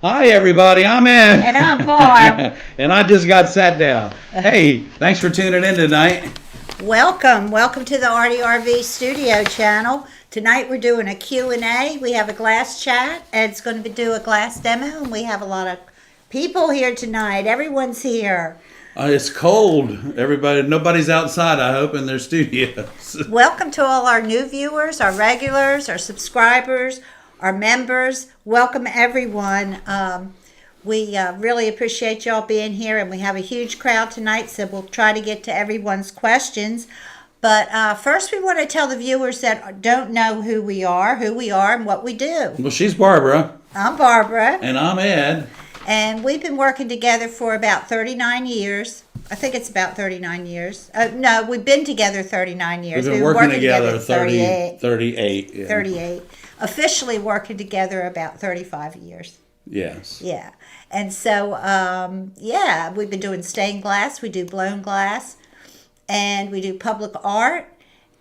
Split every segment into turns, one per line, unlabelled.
Hi, everybody. I'm Ed.
And I'm Barb.
And I just got sat down. Hey, thanks for tuning in tonight.
Welcome to the ARTyRV Studio channel. Tonight we're doing a Q&A. We have a glass chat. Ed's going to do a glass demo, and we have a lot of people here tonight. Everyone's here.
It's cold. Everybody, nobody's outside, I hope, in their studios.
Welcome to all our new viewers, our regulars, our subscribers, our members. Welcome, everyone. We really appreciate y'all being here, and we have a huge crowd tonight, so we'll try to get to everyone's questions. But first, we want to tell the viewers that don't know who we are, and what we do.
Well, she's Barbara.
I'm Barbara.
And I'm Ed.
And we've been working together for about 39 years. I think it's about 39 years. No, we've been together 39 years.
We've been working together 38. Yeah.
38. Officially working together about 35 years.
Yes.
Yeah. And so, we've been doing stained glass. We do blown glass. And we do public art.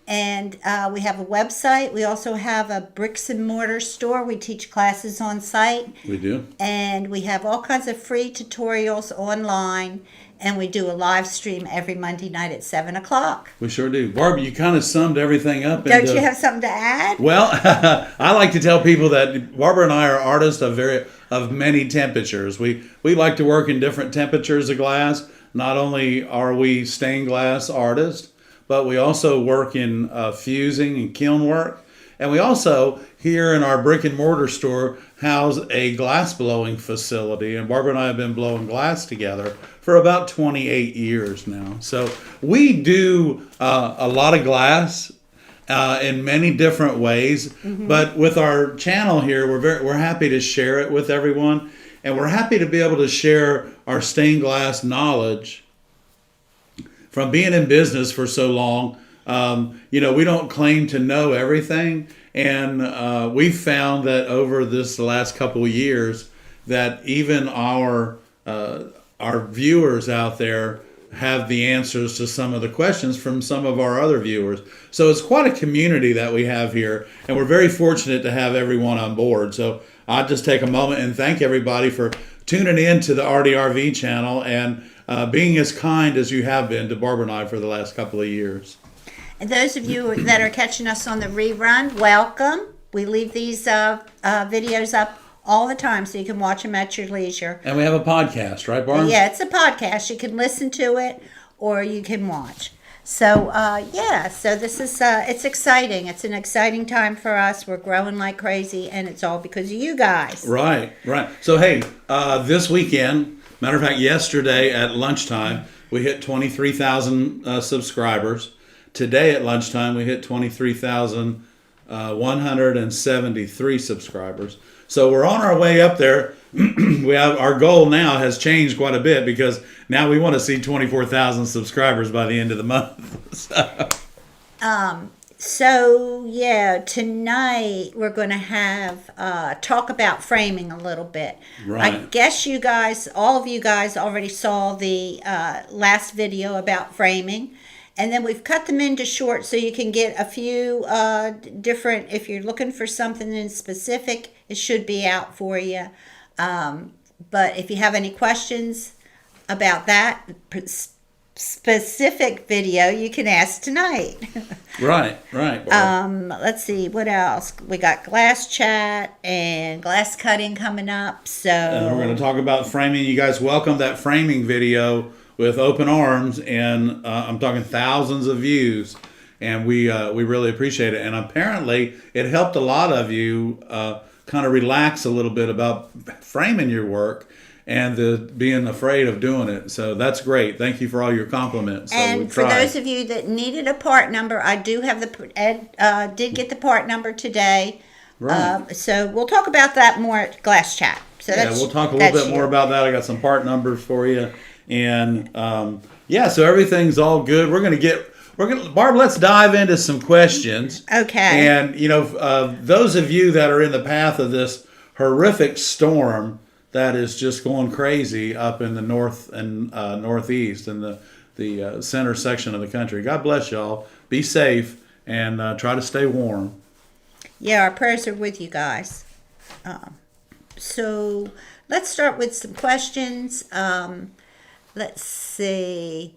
And we have a website. We also have a bricks and mortar store. We teach classes on site.
We do.
And we have all kinds of free tutorials online. And we do a live stream every Monday night at 7 o'clock.
We sure do. Barbara, you kind of summed everything up.
Don't you have something to add?
Well, I like to tell people that Barbara and I are artists of many temperatures. We like to work in different temperatures of glass. Not only are we stained glass artists, but we also work in fusing and kiln work. And we also, here in our brick and mortar store, house a glass blowing facility. And Barbara and I have been blowing glass together for about 28 years now. So we do a lot of glass in many different ways. Mm-hmm. But with our channel here, we're happy to share it with everyone. And we're happy to be able to share our stained glass knowledge from being in business for so long. We don't claim to know everything. And we've found that over the last couple of years that even our viewers out there have the answers to some of the questions from some of our other viewers. So it's quite a community that we have here. And we're very fortunate to have everyone on board. So I'll just take a moment and thank everybody for tuning in to the ARTyRV channel and being as kind as you have been to Barbara and I for the last couple of years.
And those of you that are catching us on the rerun, welcome. We leave these videos up all the time so you can watch them at your leisure.
And we have a podcast, right, Barb?
Yeah, it's a podcast. You can listen to it or you can watch. So, so this is, it's exciting. It's an exciting time for us. We're growing like crazy, and it's all because of you guys.
Right. So, hey, this weekend, matter of fact, yesterday at lunchtime, we hit 23,000 subscribers. Today at lunchtime, we hit 23,173 subscribers. So we're on our way up there. Our goal now has changed quite a bit because now we want to see 24,000 subscribers by the end of the month.
Tonight we're going to have talk about framing a little bit.
Right.
I guess all of you guys already saw the last video about framing. And then we've cut them into short so you can get a few different, if you're looking for something in specific, it should be out for you. But if you have any questions about that specific video, you can ask tonight.
Right.
Let's see, what else? We got glass chat and glass cutting coming up.
And we're going to talk about framing. You guys welcome that framing video with open arms, and I'm talking thousands of views, and we really appreciate it. And apparently, it helped a lot of you kind of relax a little bit about framing your work and being afraid of doing it. So that's great. Thank you for all your compliments.
And for those of you that needed a part number, I do have Ed did get the part number today.
Right.
So we'll talk about that more at Glass Chat. So
we'll talk a little bit more about that. I got some part numbers for you. And so everything's all good. Barb, let's dive into some questions.
Okay.
And, those of you that are in the path of this horrific storm that is just going crazy up in the north and northeast and the center section of the country, God bless y'all. Be safe and try to stay warm.
Yeah, our prayers are with you guys. So let's start with some questions. Let's see.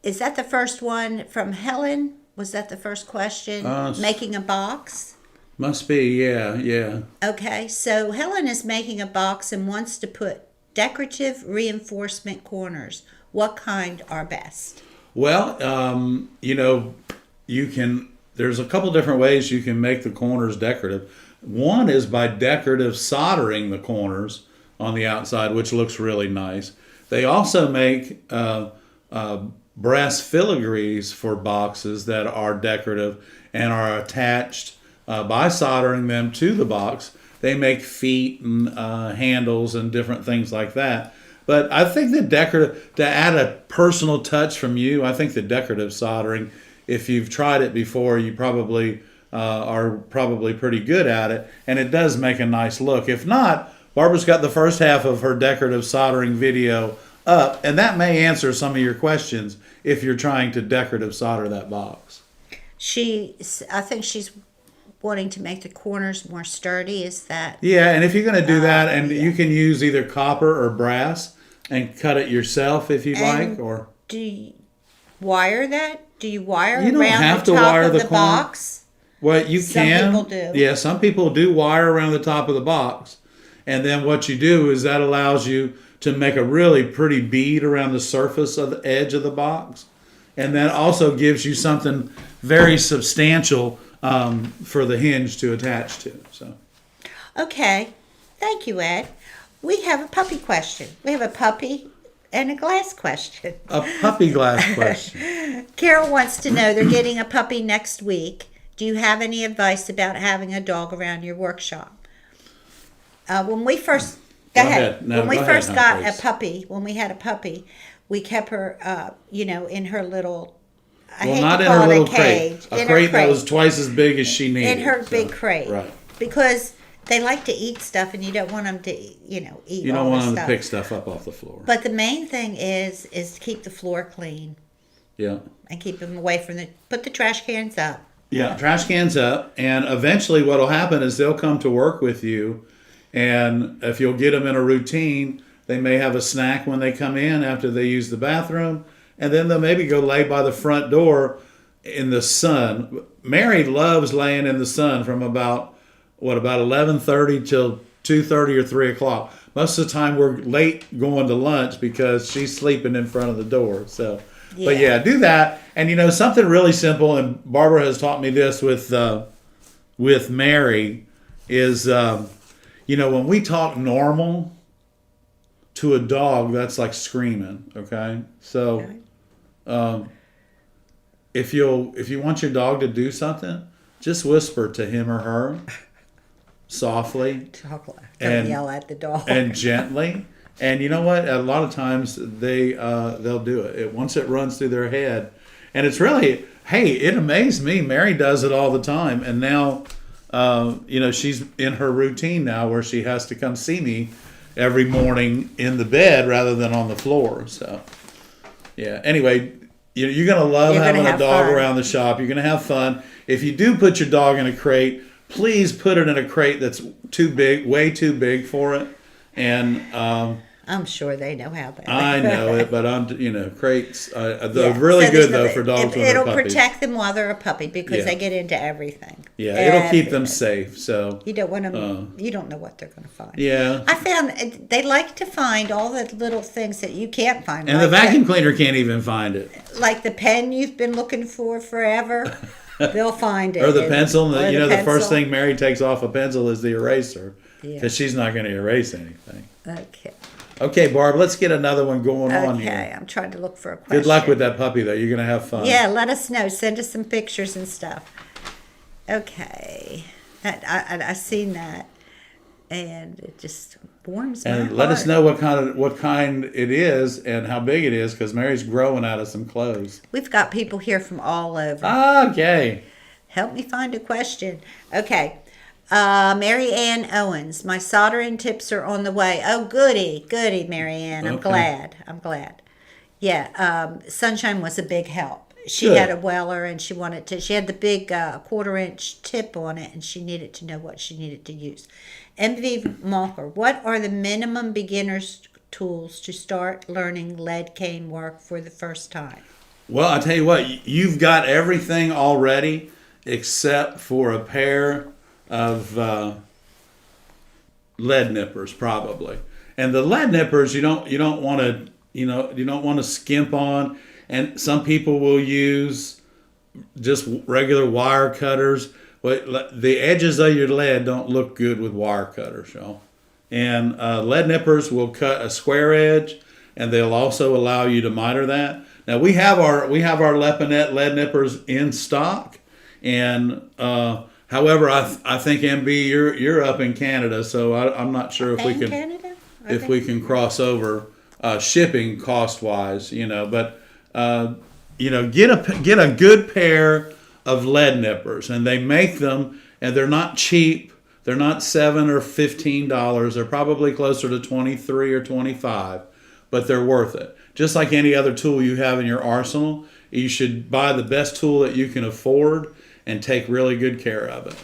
Is that the first one from Helen? Was that the first question? Making a box?
Must be, yeah.
Okay, so Helen is making a box and wants to put decorative reinforcement corners. What kind are best?
Well, there's a couple different ways you can make the corners decorative. One is by decorative soldering the corners on the outside, which looks really nice. They also make brass filigrees for boxes that are decorative and are attached by soldering them to the box. They make feet and handles and different things like that. But I think the decorative, to add a personal touch from you, I think the decorative soldering, if you've tried it before, you probably are probably pretty good at it, and it does make a nice look. If not, Barbara's got the first half of her decorative soldering video up, and that may answer some of your questions if you're trying to decorative solder that box.
I think she's wanting to make the corners more sturdy. Is that?
Yeah, and if you're going to do that, and you can use either copper or brass and cut it yourself if you like. Or
do you wire that? Do you wire
you don't
around
have
the
to
top
wire
of
the
the box?
Well, you can.
Some people do.
Yeah, some people do wire around the top of the box. And then what you do is that allows you to make a really pretty bead around the surface of the edge of the box. And that also gives you something very substantial for the hinge to attach to. So,
okay. Thank you, Ed. We have a puppy question. We have a puppy and a glass question.
A puppy glass question.
Carol wants to know, they're getting a puppy next week. Do you have any advice about having a dog around your workshop? When we first got a puppy, when we had a puppy, we kept her, in her little.
Not in her little crate. A crate that was twice as big as she needed.
In her big crate,
right?
Because they like to eat stuff, and you don't want them to, eat.
You don't want them to pick stuff up off the floor.
But the main thing is to keep the floor clean.
Yeah.
And keep them away from put the trash cans up.
Yeah, trash cans up, and eventually what will happen is they'll come to work with you, and if you'll get them in a routine, they may have a snack when they come in after they use the bathroom, and then they'll maybe go lay by the front door in the sun. Mary loves laying in the sun from about 11:30 till 2:30 or 3 o'clock. Most of the time we're late going to lunch because she's sleeping in front of the door. So, yeah. But yeah, do that. And something really simple, and Barbara has taught me this with Mary, is when we talk normal to a dog, that's like screaming. Okay, so if you want your dog to do something, just whisper to him or her softly.
Don't yell at the dog.
And gently. And you know what? A lot of times they'll do it. Once it runs through their head. And it's really, it amazed me. Mary does it all the time. And now, she's in her routine now where she has to come see me every morning in the bed rather than on the floor. So, yeah. Anyway, you're going to love having a dog around the shop. You're going to have fun. If you do put your dog in a crate, please put it in a crate that's too big, way too big for it. And
I'm sure they know how that.
I know it, but crates. They're really good though for dogs when they're puppies.
It'll protect them while they're a puppy because they get into everything.
Yeah, it'll keep them safe. So
you don't want them. You don't know what they're going to find.
Yeah,
I found they like to find all the little things that you can't find.
And the vacuum cleaner can't even find it.
Like the pen you've been looking for forever. They'll find it.
Or the pencil. The first thing Mary takes off a pencil is the eraser. Because she's not going to erase anything. Okay, Barb, let's get another one going on here.
Okay, I'm trying to look for a question.
Good luck with that puppy, though. You're going to have fun.
Yeah, let us know. Send us some pictures and stuff. Okay. I've seen that. And it just warms my heart.
And let us know what kind it is and how big it is, because Mary's growing out of some clothes.
We've got people here from all over.
Okay.
Help me find a question. Okay. Mary Ann Owens, my soldering tips are on the way. Oh, goody, Mary Ann. I'm glad. Yeah, Sunshine was a big help. she
Good.
had a weller and she had the big 1/4-inch tip on it and she needed to know what she needed to use. MV Malker, what are the minimum beginner's tools to start learning lead cane work for the first time?
Well, I tell you what, you've got everything already except for a pair of lead nippers, probably. And the lead nippers, you don't want to skimp on. And some people will use just regular wire cutters. But the edges of your lead don't look good with wire cutters, y'all. And lead nippers will cut a square edge, and they'll also allow you to miter that. Now we have our Lepinet lead nippers in stock, and however, I think MB you're up in Canada, so I'm not sure if we can
Canada?
if we can cross over shipping cost wise, but get a good pair of lead nippers, and they make them, and they're not cheap. They're not $7 or $15. They're probably closer to 23 or 25, but they're worth it. Just like any other tool you have in your arsenal, you should buy the best tool that you can afford and take really good care of it.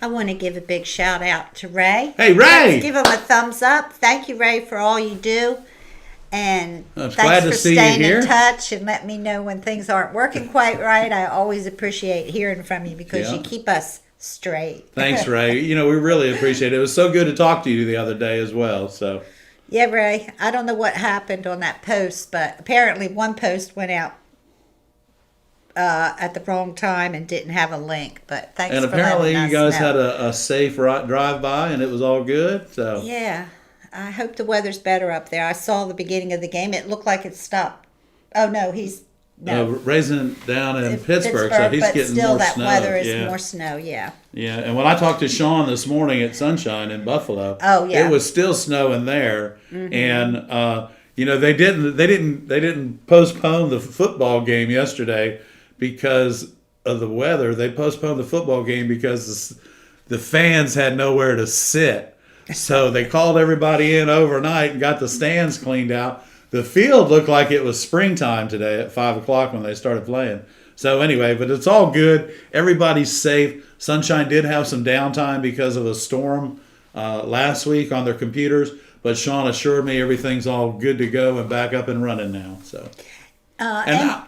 I want to give a big shout out to Ray.
Hey, Ray!
Let's give him a thumbs up. Thank you, Ray, for all you do. And
Glad
thanks
to
for
see you
staying
here.
in touch and let me know when things aren't working quite right. I always appreciate hearing from you because
Yeah.
you keep us straight.
Thanks, Ray. We really appreciate it. It was so good to talk to you the other day as well. So
Yeah, Ray. I don't know what happened on that post, but apparently one post went out at the wrong time and didn't have a link. But thanks
and
for
apparently
letting
you
us
guys
know.
had a safe drive by and it was all good. So
Yeah, I hope the weather's better up there. I saw the beginning of the game. It looked like it stopped. Oh no,
raising down in
It's
Pittsburgh, so he's
but
getting
still
more
that
snow.
weather is
yeah.
more snow. Yeah.
Yeah, and when I talked to Sean this morning at Sunshine in Buffalo,
Oh, yeah.
it was still snowing there, and they didn't postpone the football game yesterday because of the weather. They postponed the football game because the fans had nowhere to sit, so they called everybody in overnight and got the stands cleaned out. The field looked like it was springtime today at 5:00 when they started playing. So anyway, but it's all good. Everybody's safe. Sunshine did have some downtime because of a storm last week on their computers, but Sean assured me everything's all good to go and back up and running now. So,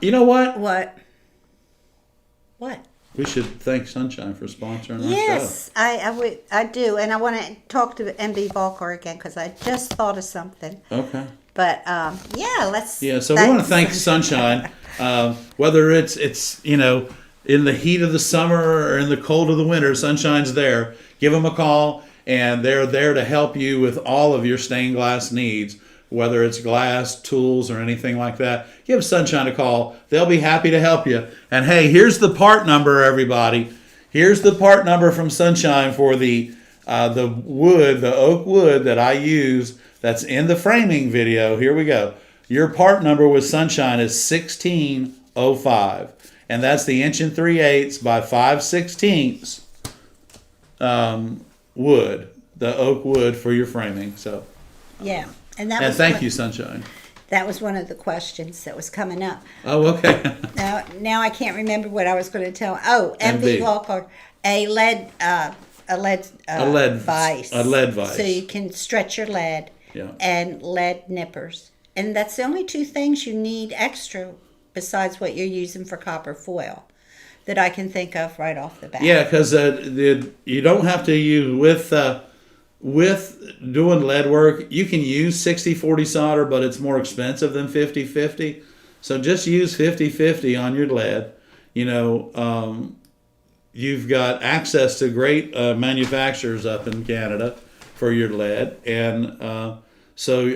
you know what?
What? What?
We should thank Sunshine for sponsoring our
Yes, I do, and I want to talk to MB Volker again because I just thought of something.
show. Okay.
But let's.
Yeah, so we want to thank Sunshine, whether it's in the heat of the summer or in the cold of the winter. Sunshine's there. Give them a call, and they're there to help you with all of your stained glass needs, whether it's glass, tools, or anything like that. Give Sunshine a call. They'll be happy to help you. And hey, here's the part number, everybody. Here's the part number from Sunshine for the wood, the oak wood that I use. That's in the framing video. Here we go. Your part number with Sunshine is 1605. And that's the 1 3/8 by 5/16 wood, the oak wood for your framing. So,
Yeah, and
thank you, Sunshine.
That was one of the questions that was coming up.
Oh, okay.
Now I can't remember what I was going to tell. Oh, MV Volker, a lead vise.
A lead vise.
So you can stretch your lead.
Yeah.
And lead nippers. And that's the only two things you need extra besides what you're using for copper foil that I can think of right off the bat.
Yeah, because you don't have to use with doing lead work. You can use 60/40 solder, but it's more expensive than 50/50. So just use 50/50 on your lead. You've got access to great manufacturers up in Canada for your lead, and so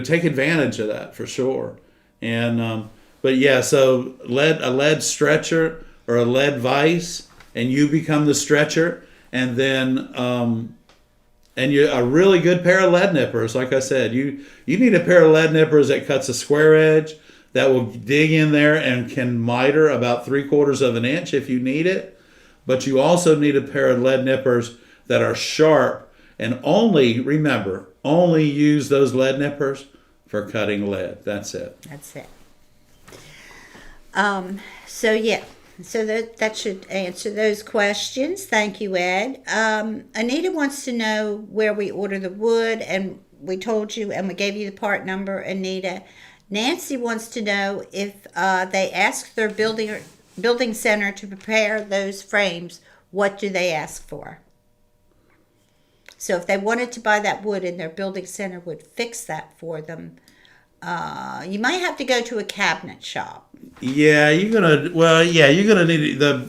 take advantage of that for sure. And but yeah, so a lead stretcher or a lead vise, and you become the stretcher, and then a really good pair of lead nippers. Like I said, you need a pair of lead nippers that cuts a square edge, that will dig in there and can miter about 3/4 of an inch if you need it. But you also need a pair of lead nippers that are sharp. And remember, only use those lead nippers for cutting lead. That's it.
That's it. So yeah, so that should answer those questions. Thank you, Ed. Anita wants to know where we order the wood, and we told you, and we gave you the part number, Anita. Nancy wants to know if they ask their building center to prepare those frames, what do they ask for? So if they wanted to buy that wood and their building center would fix that for them, you might have to go to a cabinet shop.
Yeah, you're gonna need the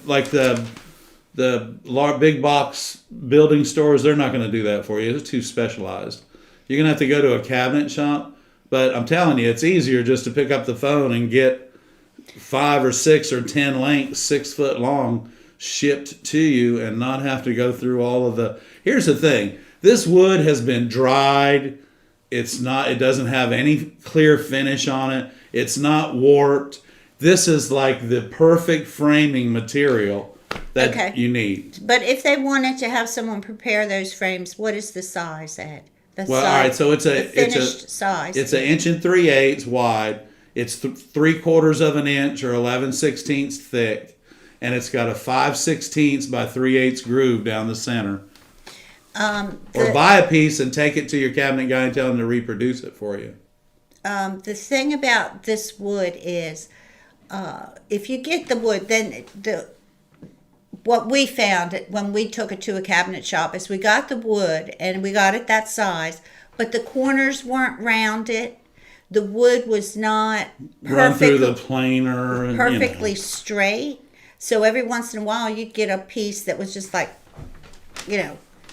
big box building stores. They're not gonna do that for you. It's too specialized. You're gonna have to go to a cabinet shop. But I'm telling you, it's easier just to pick up the phone and get 5 or 6 or 10 lengths, 6 foot long, shipped to you, and not have to go through all of the. Here's the thing: this wood has been dried. It doesn't have any clear finish on it. It's not warped. This is like the perfect framing material that you need.
But if they wanted to have someone prepare those frames, what is the size, Ed?
All right. So it's a
finished size.
It's 1 3/8 wide. It's 3/4 of an inch or 11/16 thick, and it's got a 5/16 by 3/8 groove down the center. Or buy a piece and take it to your cabinet guy and tell him to reproduce it for you.
The thing about this wood is, if you get the wood, then what we found when we took it to a cabinet shop is we got the wood and we got it that size, but the corners weren't rounded. The wood was not
run through the planer and,
perfectly straight. So every once in a while you'd get a piece that was just like,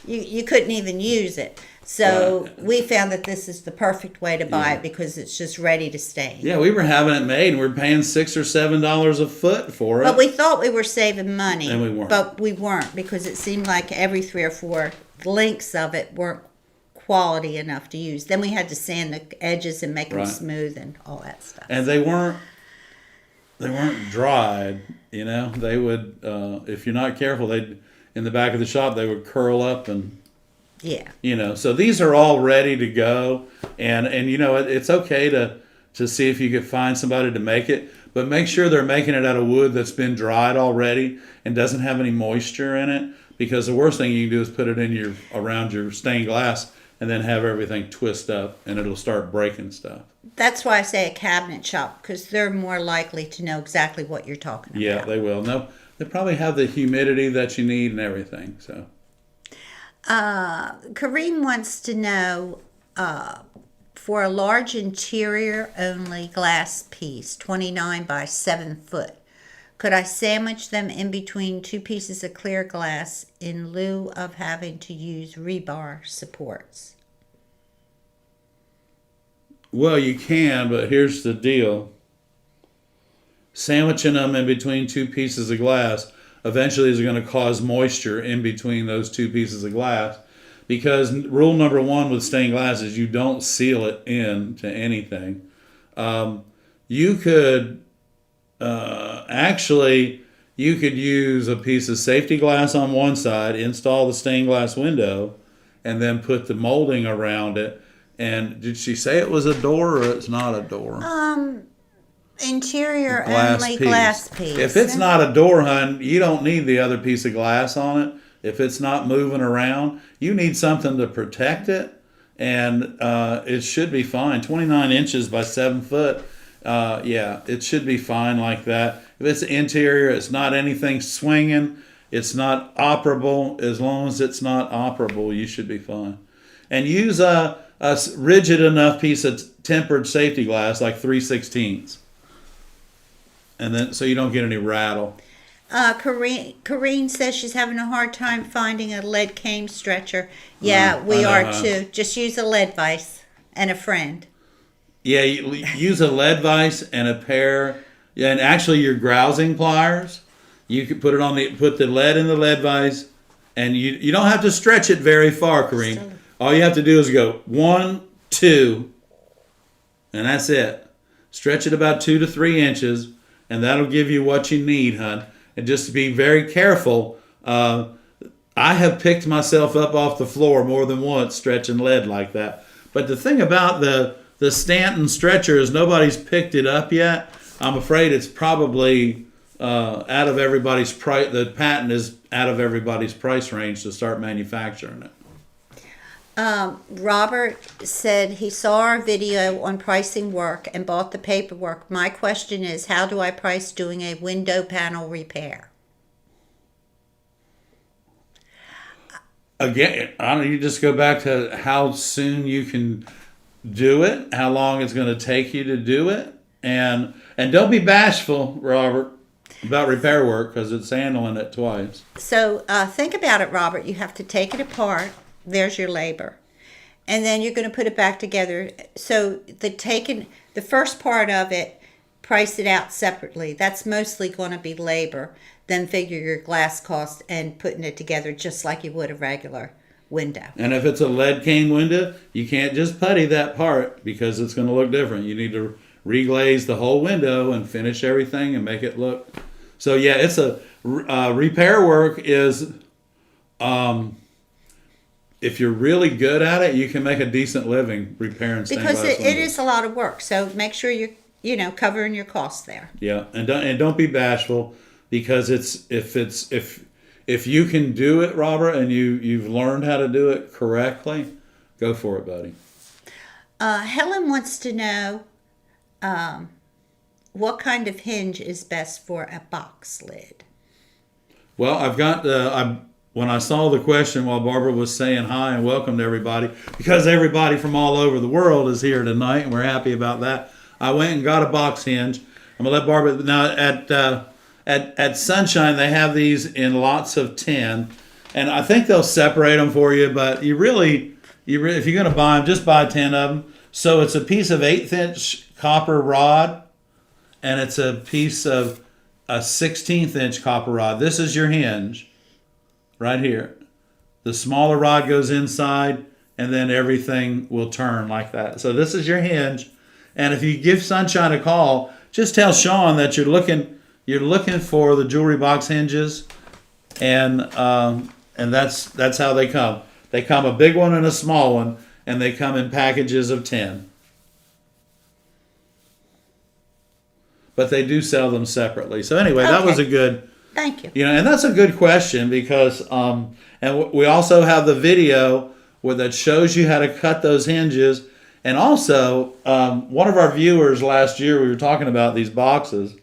you couldn't even use it. So we found that this is the perfect way to buy it because it's just ready to stain.
Yeah, we were having it made and we were paying $6 or $7 a foot for it.
But we thought we were saving money.
And we weren't.
But we weren't, because it seemed like every 3 or 4 lengths of it weren't quality enough to use. Then we had to sand the edges and make them smooth and all that stuff.
And they weren't dried, They would, if you're not careful, in the back of the shop, they would curl up and...
Yeah.
So these are all ready to go, and it's okay to see if you could find somebody to make it, but make sure they're making it out of wood that's been dried already and doesn't have any moisture in it, because the worst thing you can do is put it around your stained glass and then have everything twist up and it'll start breaking stuff.
That's why I say a cabinet shop, because they're more likely to know exactly what you're talking about.
Yeah, they will. No, they probably have the humidity that you need and everything, so.
Kareem wants to know, for a large interior only glass piece, 29 by 7 foot, could I sandwich them in between 2 pieces of clear glass in lieu of having to use rebar supports?
Well, you can, but here's the deal. Sandwiching them in between 2 pieces of glass eventually is going to cause moisture in between those 2 pieces of glass, because rule number 1 with stained glass is you don't seal it in to anything. You could you could use a piece of safety glass on one side, install the stained glass window, and then put the molding around it. And did she say it was a door or it's not a door?
Interior only glass piece.
If it's not a door, hun, you don't need the other piece of glass on it. If it's not moving around, you need something to protect it, and it should be fine. 29 inches by 7 foot, it should be fine like that. If it's interior, it's not anything swinging, it's not operable. As long as it's not operable, you should be fine. And use a rigid enough piece of tempered safety glass, like 3/16. And then, so you don't get any rattle.
Corrine says she's having a hard time finding a lead cane stretcher. Yeah, we are too. Just use a lead vise and a friend.
Yeah, use a lead vise and a pair. Yeah, and actually your grousing pliers, you can put the lead in the lead vise, and you don't have to stretch it very far, Corrine. All you have to do is go 1, 2, and that's it. Stretch it about 2 to 3 inches. And that'll give you what you need, hon. And just to be very careful, I have picked myself up off the floor more than once stretching lead like that. But the thing about the Stanton stretcher is nobody's picked it up yet. I'm afraid it's probably out of everybody's price. The patent is out of everybody's price range to start manufacturing it.
Robert said he saw our video on pricing work and bought the paperwork. My question is, how do I price doing a window panel repair?
Again, I don't know, you just go back to how soon you can do it, how long it's going to take you to do it, and don't be bashful, Robert, about repair work, because it's handling it twice.
So think about it, Robert. You have to take it apart. There's your labor. And then you're going to put it back together. So the first part of it, price it out separately. That's mostly going to be labor. Then figure your glass cost and putting it together just like you would a regular window.
And if it's a lead cane window, you can't just putty that part because it's going to look different. You need to reglaze the whole window and finish everything and make it look. So yeah, it's a repair work is. If you're really good at it, you can make a decent living repairing stained glass windows.
Because it is a lot of work. So make sure you're, covering your costs there.
Yeah, and don't be bashful, because if you can do it, Robert, and you've learned how to do it correctly, go for it, buddy.
Helen wants to know what kind of hinge is best for a box lid.
Well, I've got when I saw the question while Barbara was saying hi and welcome to everybody, because everybody from all over the world is here tonight, and we're happy about that, I went and got a box hinge. I'm going to let Barbara... Now, at Sunshine, they have these in lots of 10, and I think they'll separate them for you, but you really if you're going to buy them, just buy 10 of them. So it's a piece of 1/8-inch copper rod, and it's a piece of a 1/16-inch copper rod. This is your hinge. Right here. The smaller rod goes inside, and then everything will turn like that. So this is your hinge. And if you give Sunshine a call, just tell Sean that you're looking for the jewelry box hinges, and that's how they come. They come a big one and a small one, and they come in packages of 10. But they do sell them separately. So anyway, that was a good...
Thank you.
And that's a good question, because, and we also have the video that shows you how to cut those hinges. And also, one of our viewers last year, we were talking about these boxes,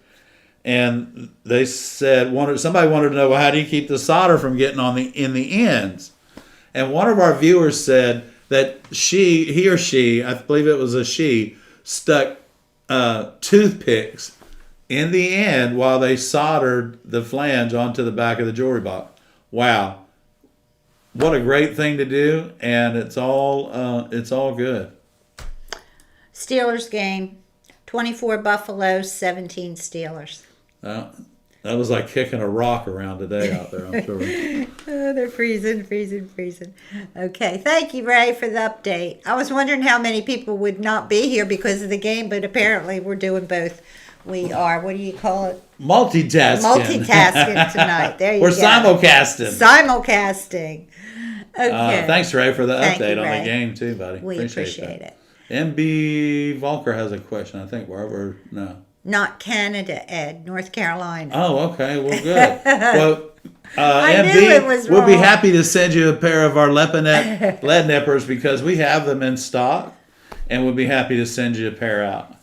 and they said, somebody wanted to know, well, how do you keep the solder from getting in the ends? And one of our viewers said that he or she, I believe it was a she, stuck toothpicks in the end while they soldered the flange onto the back of the jewelry box. Wow. What a great thing to do, and it's all good.
Steelers game. 24 Buffaloes, 17 Steelers.
That was like kicking a rock around today out there, I'm sure.
Oh, they're freezing. Okay, thank you, Ray, for the update. I was wondering how many people would not be here because of the game, but apparently we're doing both. We are, what do you call it?
Multitasking
tonight. There you
We're
go.
Simulcasting.
Okay.
Thanks, Ray, for the update
you,
on
Ray.
the game, too, buddy.
We appreciate it.
MB Volker has a question, I think, Barbara. No.
Not Canada, Ed. North Carolina.
Oh, okay. Well, good. Well,
I
MB,
knew it was
we'll be
wrong.
happy to send you a pair of our Lepinet lead nippers, because we have them in stock, and we'll be happy to send you a pair out.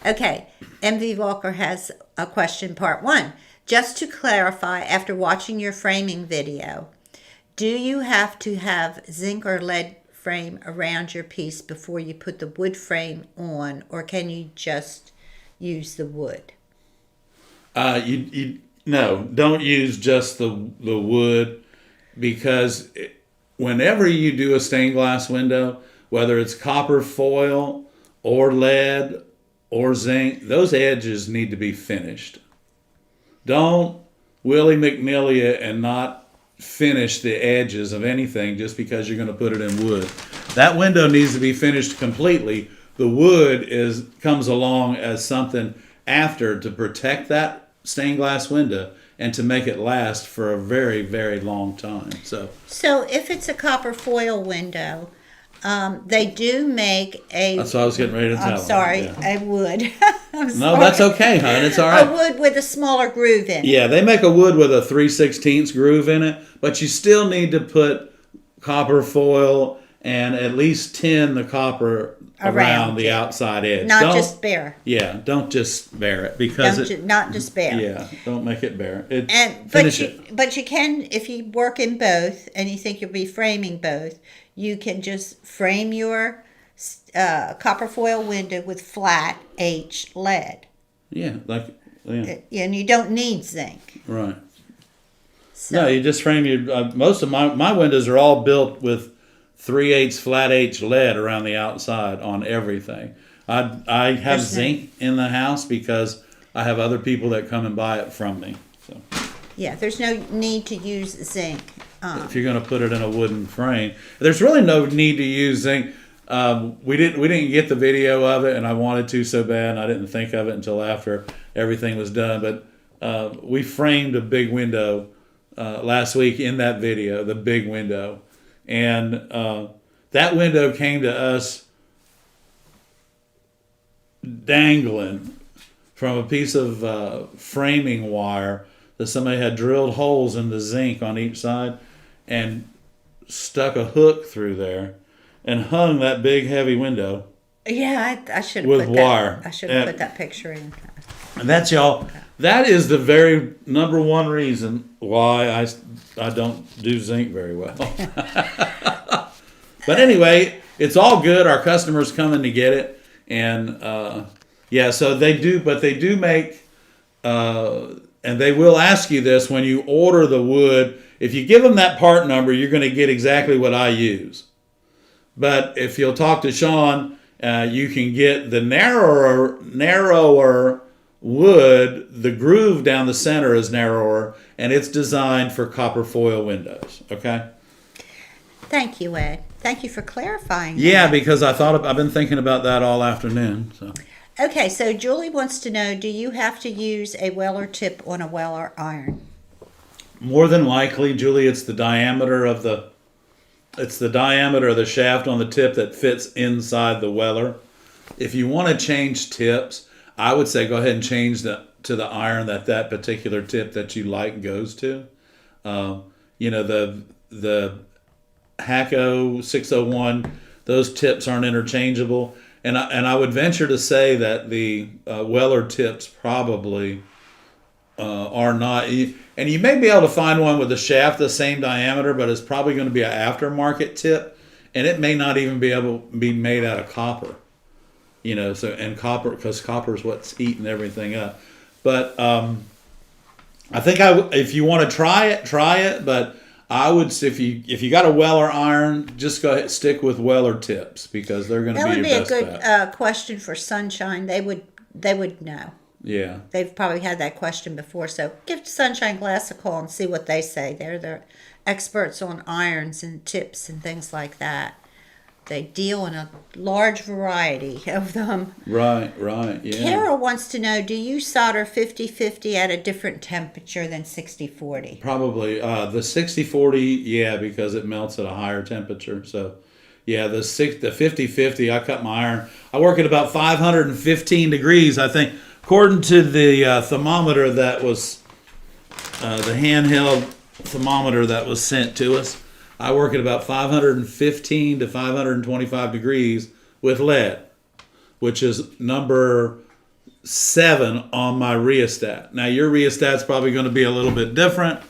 Okay, MV Walker has a question, part 1. Just to clarify, after watching your framing video, do you have to have zinc or lead frame around your piece before you put the wood frame on, or can you just use the wood?
No, don't use just the wood, because whenever you do a stained glass window, whether it's copper foil or lead or zinc, those edges need to be finished. Don't Willie McNilly it and not finish the edges of anything just because you're going to put it in wood. That window needs to be finished completely. The wood comes along as something after to protect that stained glass window and to make it last for a very, very long time. So
if it's a copper foil window, they do make a...
That's what I was getting ready to tell
I'm sorry,
them. Yeah.
a wood. I'm
No,
sorry.
that's okay, hon. It's all
A
right.
wood with a smaller groove in it.
Yeah, they make a wood with a 3/16 groove in it, but you still need to put copper foil and at least tin the copper around the
it.
outside edge.
Not just bare.
Yeah, don't just bare it because
Not just bare.
yeah, don't make it bare.
But you can, if you work in both and you think you'll be framing both, you can just frame your copper foil window with flat H lead.
Yeah,
And you don't need zinc.
right.
So,
No, you just frame your. Most of my windows are all built with 3/8 flat H lead around the outside on everything. I have zinc in the house because I have other people that come and buy it from me. So
yeah, there's no need to use zinc.
if you're going to put it in a wooden frame, there's really no need to use zinc. We didn't get the video of it, and I wanted to so bad, and I didn't think of it until after everything was done. But we framed a big window last week in that video, the big window, and that window came to us dangling from a piece of framing wire that somebody had drilled holes in the zinc on each side and stuck a hook through there and hung that big heavy window.
Yeah, I should have
With
put
wire.
That. I should have put that picture in.
And that's y'all. That is the very number one reason why I don't do zinc very well. But anyway, it's all good. Our customers coming to get it, and yeah, so they do. But they do make, and they will ask you this when you order the wood. If you give them that part number, you're going to get exactly what I use. But if you'll talk to Sean, you can get the narrower wood. The groove down the center is narrower, and it's designed for copper foil windows. Okay.
Thank you, Ed. Thank you for clarifying.
Yeah,
that.
because I've been thinking about that all afternoon. So.
Okay, so Julie wants to know: do you have to use a Weller tip on a Weller iron?
More than likely, Julie, it's the diameter of the shaft on the tip that fits inside the Weller. If you want to change tips, I would say go ahead and change to the iron that particular tip that you like goes to. The Hacko 601, those tips aren't interchangeable. And I would venture to say that the Weller tips probably are not. And you may be able to find one with the shaft the same diameter, but it's probably going to be an aftermarket tip, and it may not even be able to be made out of copper. Copper, because copper is what's eating everything up. But I think if you want to try it. But I would, if you got a Weller iron, just go ahead stick with Weller tips because they're going to be your best bet. That would be
a good question for Sunshine. They would know.
Yeah.
They've probably had that question before. So give Sunshine Glass a call and see what they say. They're experts on irons and tips and things like that. They deal in a large variety of them.
Right, yeah.
Carol wants to know, do you solder 50-50 at a different temperature than 60-40?
Probably. The 60-40, yeah, because it melts at a higher temperature. So, yeah, the 50-50, I cut my iron. I work at about 515 degrees, I think. According to the thermometer that was, the handheld thermometer that was sent to us, I work at about 515 to 525 degrees with lead, which is number 7 on my rheostat. Now, your rheostat's probably going to be a little bit different,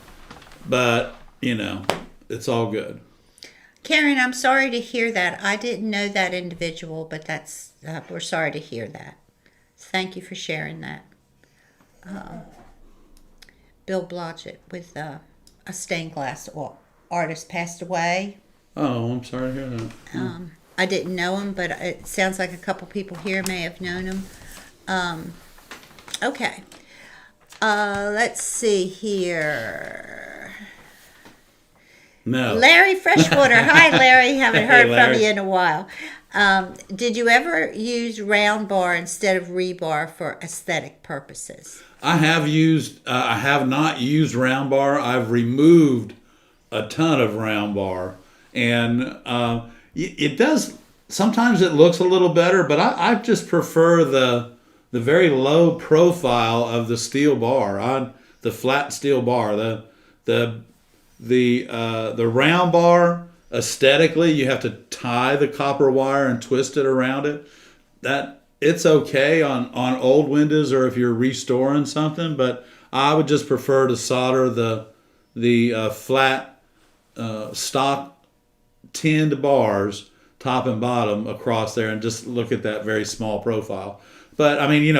but, it's all good.
Karen, I'm sorry to hear that. I didn't know that individual, but we're sorry to hear that. Thank you for sharing that. Bill Blodgett with a stained glass artist passed away.
Oh, I'm sorry to hear that.
I didn't know him, but it sounds like a couple people here may have known him. Okay. Let's see here.
No.
Larry Freshwater. Hi, Larry. Haven't heard
Larry.
from you in a while. Did you ever use round bar instead of rebar for aesthetic purposes?
I have not used round bar. I've removed a ton of round bar, and it does. Sometimes it looks a little better, but I just prefer the the very low profile of the steel bar on the flat steel bar. The round bar, aesthetically, you have to tie the copper wire and twist it around it. That it's okay on old windows or if you're restoring something, but I would just prefer to solder the flat stock tinned bars, top and bottom, across there, and just look at that very small profile. But I mean,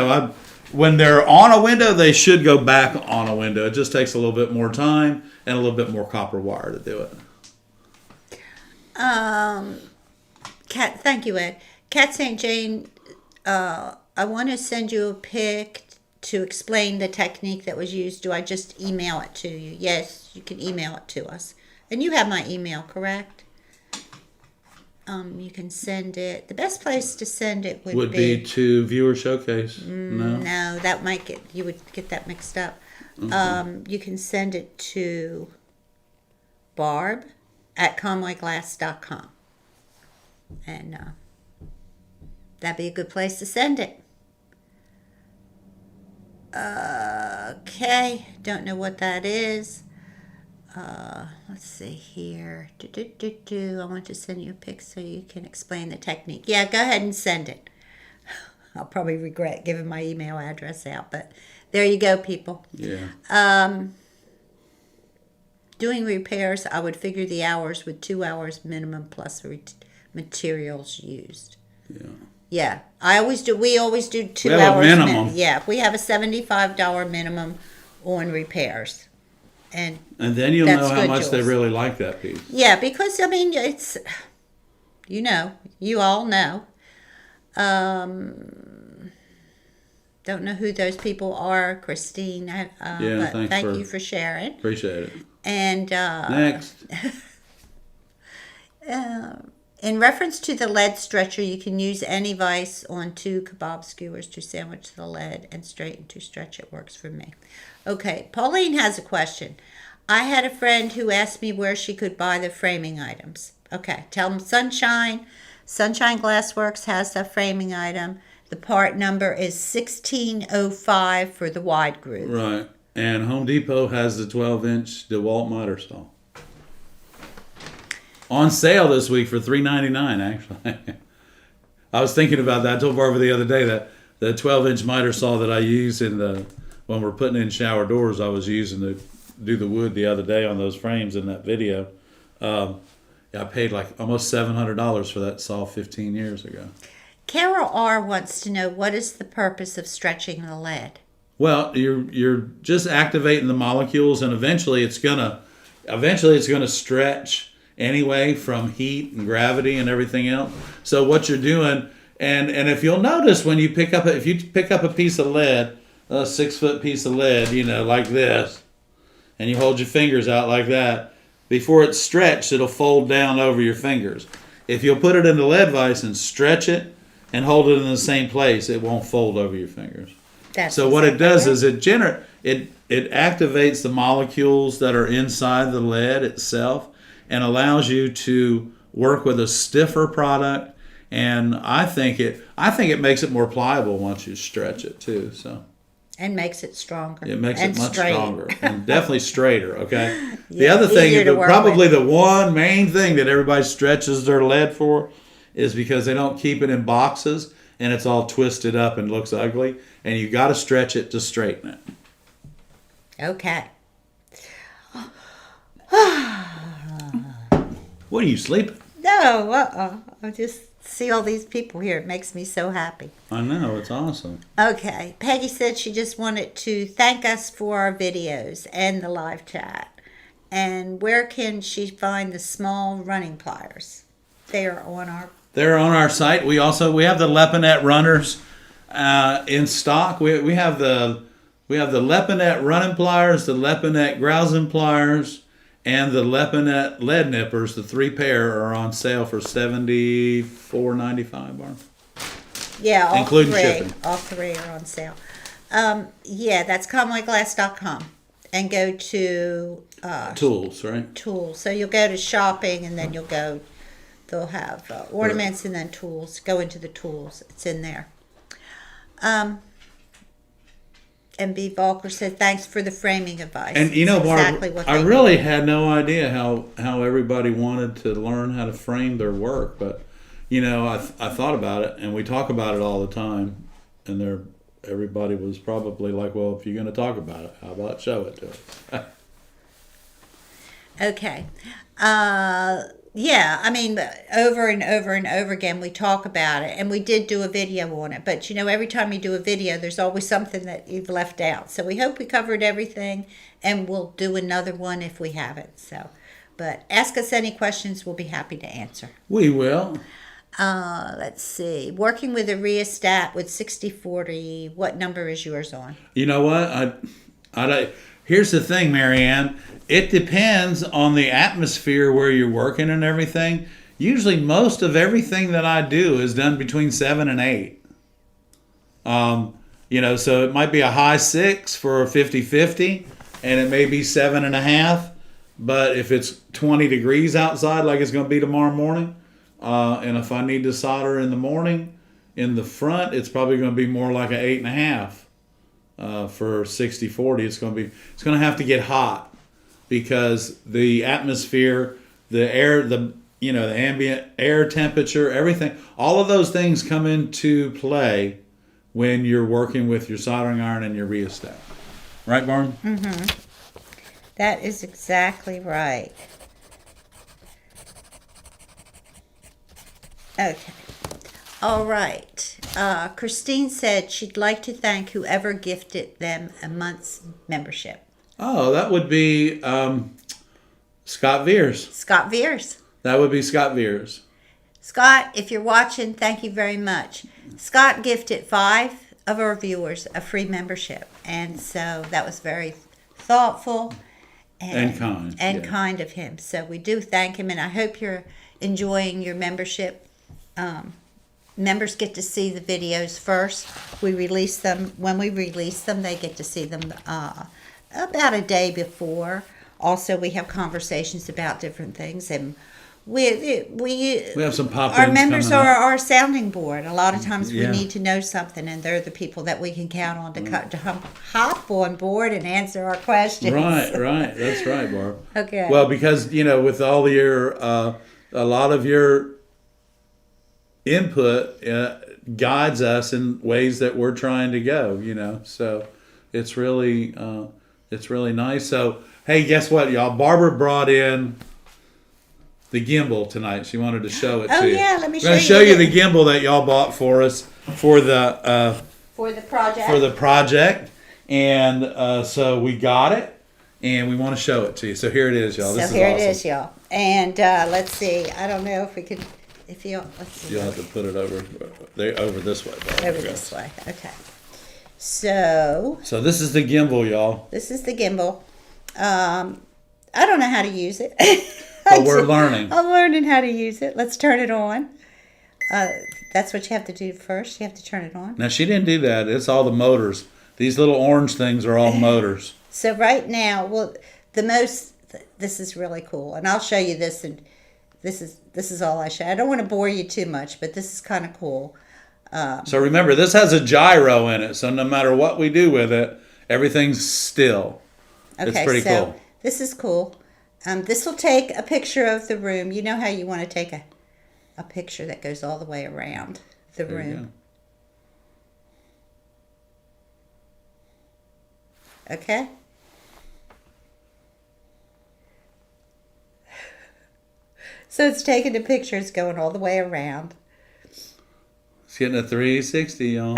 when they're on a window, they should go back on a window. It just takes a little bit more time and a little bit more copper wire to do it.
Kat, thank you, Ed. Kat St. Jane, I want to send you a pic to explain the technique that was used. Do I just email it to you? Yes, you can email it to us. And you have my email, correct? You can send it. The best place to send it would
be to Viewer Showcase.
No, that might you would get that mixed up.
Mm-hmm.
You can send it to barb@conwayglass.com. And that'd be a good place to send it. Okay, don't know what that is. Let's see here. I want to send you a pic so you can explain the technique. Yeah, go ahead and send it. I'll probably regret giving my email address out, but there you go, people.
Yeah.
Doing repairs, I would figure the hours with 2 hours minimum plus materials used.
Yeah.
Yeah, we always do 2
We have a
hours
minimum.
Yeah, we have a $75 minimum on repairs. And
then you'll know how
good,
much they
Jules.
really like that piece.
Yeah, because I mean it's, you all know. Don't know who those people are, Christine. But thank you for sharing.
Appreciate it.
And
Next.
In reference to the lead stretcher, you can use any vise on 2 kebab skewers to sandwich the lead and straighten to stretch. It works for me. Okay, Pauline has a question. I had a friend who asked me where she could buy the framing items. Okay, tell them Sunshine Glassworks has the framing item. The part number is 1605 for the wide groove.
Right. And Home Depot has the 12-inch DeWalt miter saw. On sale this week for $3.99, actually. I was thinking about that. I told Barbara the other day that the 12-inch miter saw that I use when we're putting in shower doors, I was using to do the wood the other day on those frames in that video. I paid like almost $700 for that saw 15 years ago. Carol
R. wants to know, what is the purpose of stretching the lead?
Well, you're just activating the molecules, and eventually it's gonna stretch anyway from heat and gravity and everything else. So what you're doing, and if you'll notice when you pick up a piece of lead, a 6-foot piece of lead, like this, and you hold your fingers out like that, before it's stretched, it'll fold down over your fingers. If you'll put it in the lead vise and stretch it and hold it in the same place, it won't fold over your fingers. So what it does is it activates the molecules that are inside the lead itself and allows you to work with a stiffer product. And I think it makes it more pliable once you stretch it too. So.
And makes it stronger.
It makes it much stronger and definitely straighter. Okay.
Yeah,
the other thing, the one main thing that everybody stretches their lead for, is because they don't keep it in boxes and it's all twisted up and looks ugly. And you got to stretch it to straighten it.
Okay.
What, are you sleeping?
No, I just see all these people here. It makes me so happy.
I know, it's awesome.
Okay. Peggy said she just wanted to thank us for our videos and the live chat. And where can she find the small running pliers? They're on our site. We have the Lepinette runners in stock. We have the Lepinette running pliers, the Lepinette grousing pliers, and the Lepinette lead nippers. The 3 pair are on sale for $74.95, Barb. Yeah,
including shipping.
All 3 are on sale. That's conwayglass.com. And go to
tools, right?
Tools. So you'll go to shopping, and then they'll have ornaments and then tools. Go into the tools. It's in there. B. Volker said, thanks for the framing advice.
And you know,
It's
Barb,
exactly what
I
they
really
need.
had no idea how everybody wanted to learn how to frame their work, but you know, I thought about it, and we talk about it all the time, and everybody was probably like, well, if you're going to talk about it, how about show it to us?
Okay. Yeah, I mean, over and over and over again, we talk about it, and we did do a video on it. But, you know, every time you do a video, there's always something that you've left out. So we hope we covered everything, and we'll do another one if we haven't. So, but ask us any questions. We'll be happy to answer.
We will.
Let's see. Working with a rheostat with 60/40, what number is yours on?
You know what? Here's the thing, Marianne. It depends on the atmosphere where you're working and everything. Usually, most of everything that I do is done between 7 and 8. You know, so it might be a high 6 for a 50-50, and it may be 7.5. But if it's 20 degrees outside, like it's going to be tomorrow morning, and if I need to solder in the morning, in the front, it's probably going to be more like an 8.5. For 60/40, it's going to have to get hot, because the atmosphere, the air, the ambient air temperature, everything, all of those things come into play when you're working with your soldering iron and your rheostat. Right, Barn?
Mm-hmm. That is exactly right. Okay. All right. Christine said she'd like to thank whoever gifted them a month's membership.
Oh, that would be Scott Veers.
Scott Veers.
That would be Scott Veers.
Scott, if you're watching, thank you very much. Scott gifted 5 of our viewers a free membership, and so that was very thoughtful
And kind.
and
yeah.
kind of him. So we do thank him, and I hope you're enjoying your membership. Members get to see the videos first. We release them. When we release them, they get to see them about a day before. Also, we have conversations about different things, and we
have some pop-ins
our members
coming
are
up.
our sounding board. A lot of times we
Yeah.
need to know something, and they're the people that we can count on to hop on board and answer our questions.
Right. That's right, Barb.
Okay.
Well, because, with all your, a lot of your input guides us in ways that we're trying to go, so it's really nice. So, hey, guess what, y'all? Barbara brought in the gimbal tonight. She wanted to show it to you.
Oh, yeah, let me
I'm going to show you the gimbal that y'all bought for us for the project. And so we got it, and we want to show it to you. So here it is, y'all. This is
here
awesome.
it is, y'all. And let's see. I don't know if we could, let's see.
You'll have to put it over this way. Barbara.
Over this way. Okay. So
this is the gimbal, y'all.
this is the gimbal. I don't know how to use it.
But we're learning.
I'm learning how to use it. Let's turn it on. That's what you have to do first. You have to turn it on.
Now, she didn't do that. It's all the motors. These little orange things are all motors.
So right now, this is really cool, and I'll show you this. And this is all I show. I don't want to bore you too much, but this is kind of cool.
So remember, this has a gyro in it. So no matter what we do with it, everything's still.
Okay,
it's pretty
so
cool.
This is cool. This will take a picture of the room. You know how you want to take a picture that goes all the way around the
There you
room. Okay? So it's taking the picture. It's going all the way around.
It's getting a 360, y'all.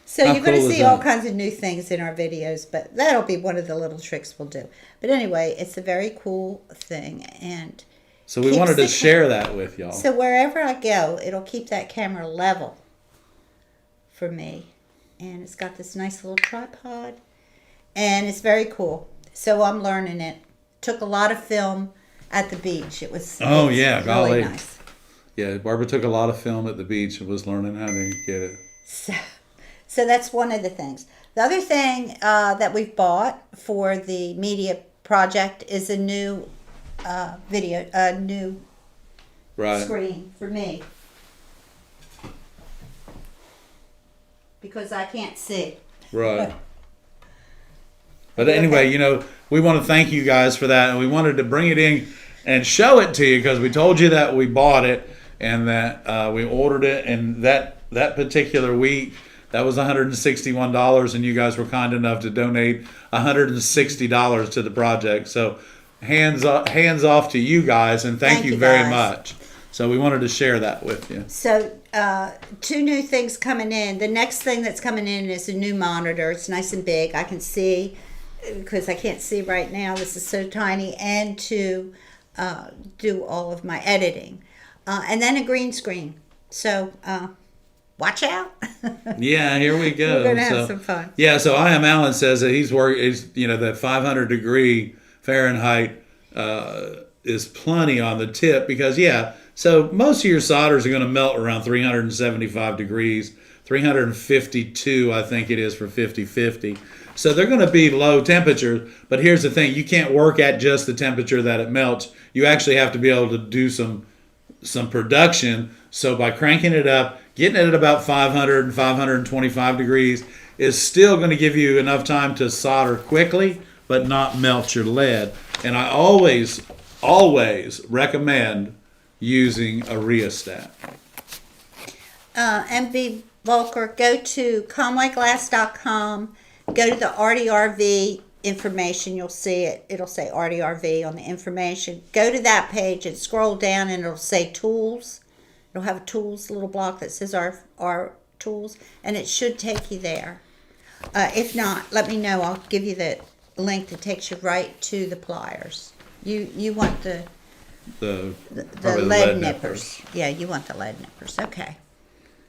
So
How
you're going
cool
to
is
see all
that?
kinds of new things in our videos, but that'll be one of the little tricks we'll do. But anyway, it's a very cool thing, and
So we
keeps
wanted
the
to share that with y'all.
so wherever I go, it'll keep that camera level for me. And it's got this nice little tripod, and it's very cool. So I'm learning it. Took a lot of film at the beach. It's
yeah, golly.
really nice.
Yeah, Barbara took a lot of film at the beach and was learning how to get it.
So that's one of the things. The other thing that we've bought for the media project is a new new
Right.
screen for me. because I can't see.
Right. But anyway, we want to thank you guys for that, and we wanted to bring it in and show it to you because we told you that we bought it and that we ordered it, and that particular week that was $161, and you guys were kind enough to donate $160 to the project. So hands off to you guys, and thank you very much. So we wanted to share that with you.
So 2 new things coming in. The next thing that's coming in is a new monitor. It's nice and big. I can see because I can't see right now. This is so tiny, and to do all of my editing. And then a green screen. So watch out.
Yeah, here we go.
We're going to have some fun.
Yeah, so I Am Alan says that he's that 500 degree Fahrenheit is plenty on the tip because, so most of your solders are going to melt around 375 degrees, 352 I think it is for 50-50. So they're going to be low temperatures, but here's the thing. You can't work at just the temperature that it melts. You actually have to be able to do some production. So by cranking it up, getting it at about 500 and 525 degrees is still going to give you enough time to solder quickly, but not melt your lead. And I always recommend using a rheostat.
MB Volker, go to conwayglass.com, go to the ARTyRV information. You'll see it. It'll say ARTyRV on the information. Go to that page and scroll down, and it'll say tools. It'll have a tools little block that says our tools, and it should take you there. If not, let me know. I'll give you the link that takes you right to the pliers. You want the lead nippers. Yeah, you want the lead nippers. Okay.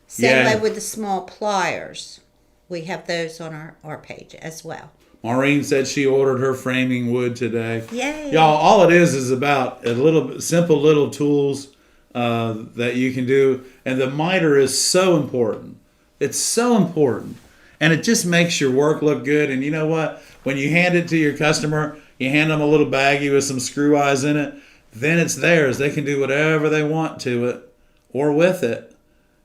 Same way with the small pliers. We have those on our page as well.
Maureen said she ordered her framing wood today.
Yay.
Y'all, all it is about a little simple little tools that you can do. And the miter is so important. It's so important. And it just makes your work look good. And you know what? When you hand it to your customer, you hand them a little baggie with some screw eyes in it, then it's theirs. They can do whatever they want to it or with it.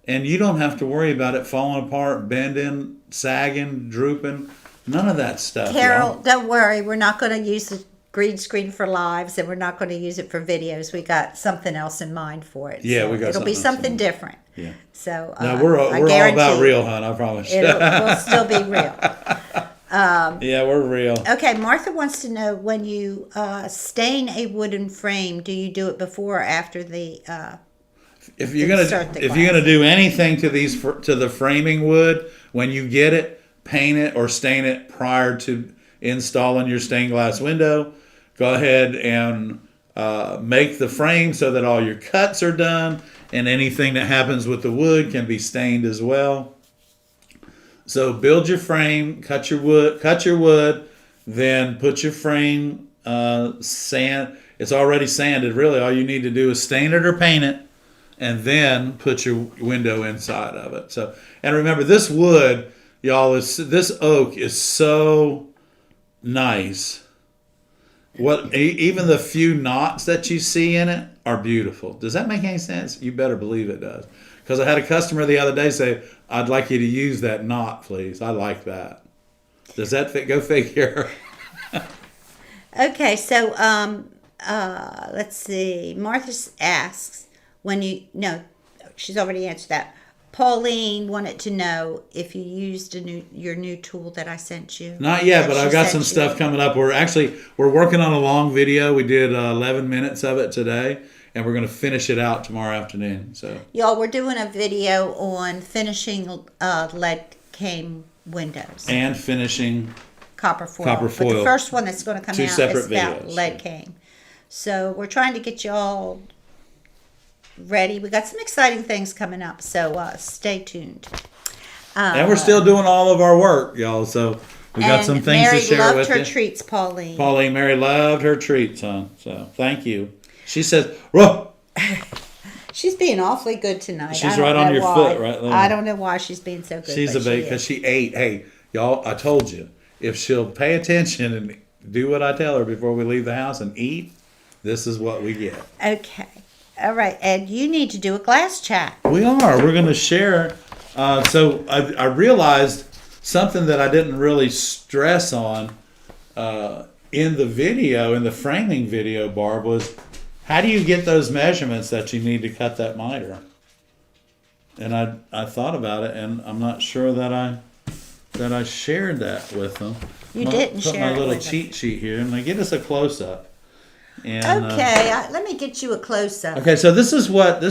And you don't have to worry about it falling apart, bending, sagging, drooping. None of that stuff.
Carol, don't worry. We're not going to use the green screen for lives, and we're not going to use it for videos. We got something else in mind for it.
Yeah,
so
we got
it'll be something different.
Yeah.
So
no, we're all about real, hon. I promise.
It'll still be real.
Yeah, we're real.
Okay, Martha wants to know, when you stain a wooden frame, do you do it before or after the?
If you're gonna do anything to the framing wood, when you get it, paint it or stain it prior to installing your stained glass window. Go ahead and make the frame so that all your cuts are done, and anything that happens with the wood can be stained as well. So build your frame, cut your wood, then put your frame sand. It's already sanded. Really, all you need to do is stain it or paint it, and then put your window inside of it. So, and remember, this wood, y'all, this oak is so nice. Even the few knots that you see in it are beautiful. Does that make any sense? You better believe it does. Because I had a customer the other day say, "I'd like you to use that knot, please. I like that." Does that fit? Go figure.
Okay, so let's see. Martha asks, she's already answered that. Pauline wanted to know if you used your new tool that I sent you.
Not yet, but I've got some stuff coming up. We're working on a long video. We did 11 minutes of it today, and we're going to finish it out tomorrow afternoon. So,
y'all, we're doing a video on finishing lead cane windows
and finishing
copper foil. But the first one that's going to come out is about lead cane. So we're trying to get y'all ready. We got some exciting things coming up, so stay tuned.
And we're still doing all of our work, y'all. So we got some things to share with you.
Mary loved her treats, Pauline.
Mary loved her treats, huh? So thank you. She says, "Whoa."
She's being awfully good tonight.
She's right on your foot, right there.
I don't know why she's being so good.
She's a baby because she ate. Hey, y'all, I told you, if she'll pay attention and do what I tell her before we leave the house and eat, this is what we get.
Okay. All right, Ed, you need to do a glass chat.
We are. We're going to share So I realized something that I didn't really stress on in the video, in the framing video, Barb, was how do you get those measurements that you need to cut that miter? And I thought about it, and I'm not sure that I shared that with them.
You didn't share it
Put my little
with
cheat sheet here, and get us a close up. And,
Okay, let me get you a close-up.
Okay, so this is what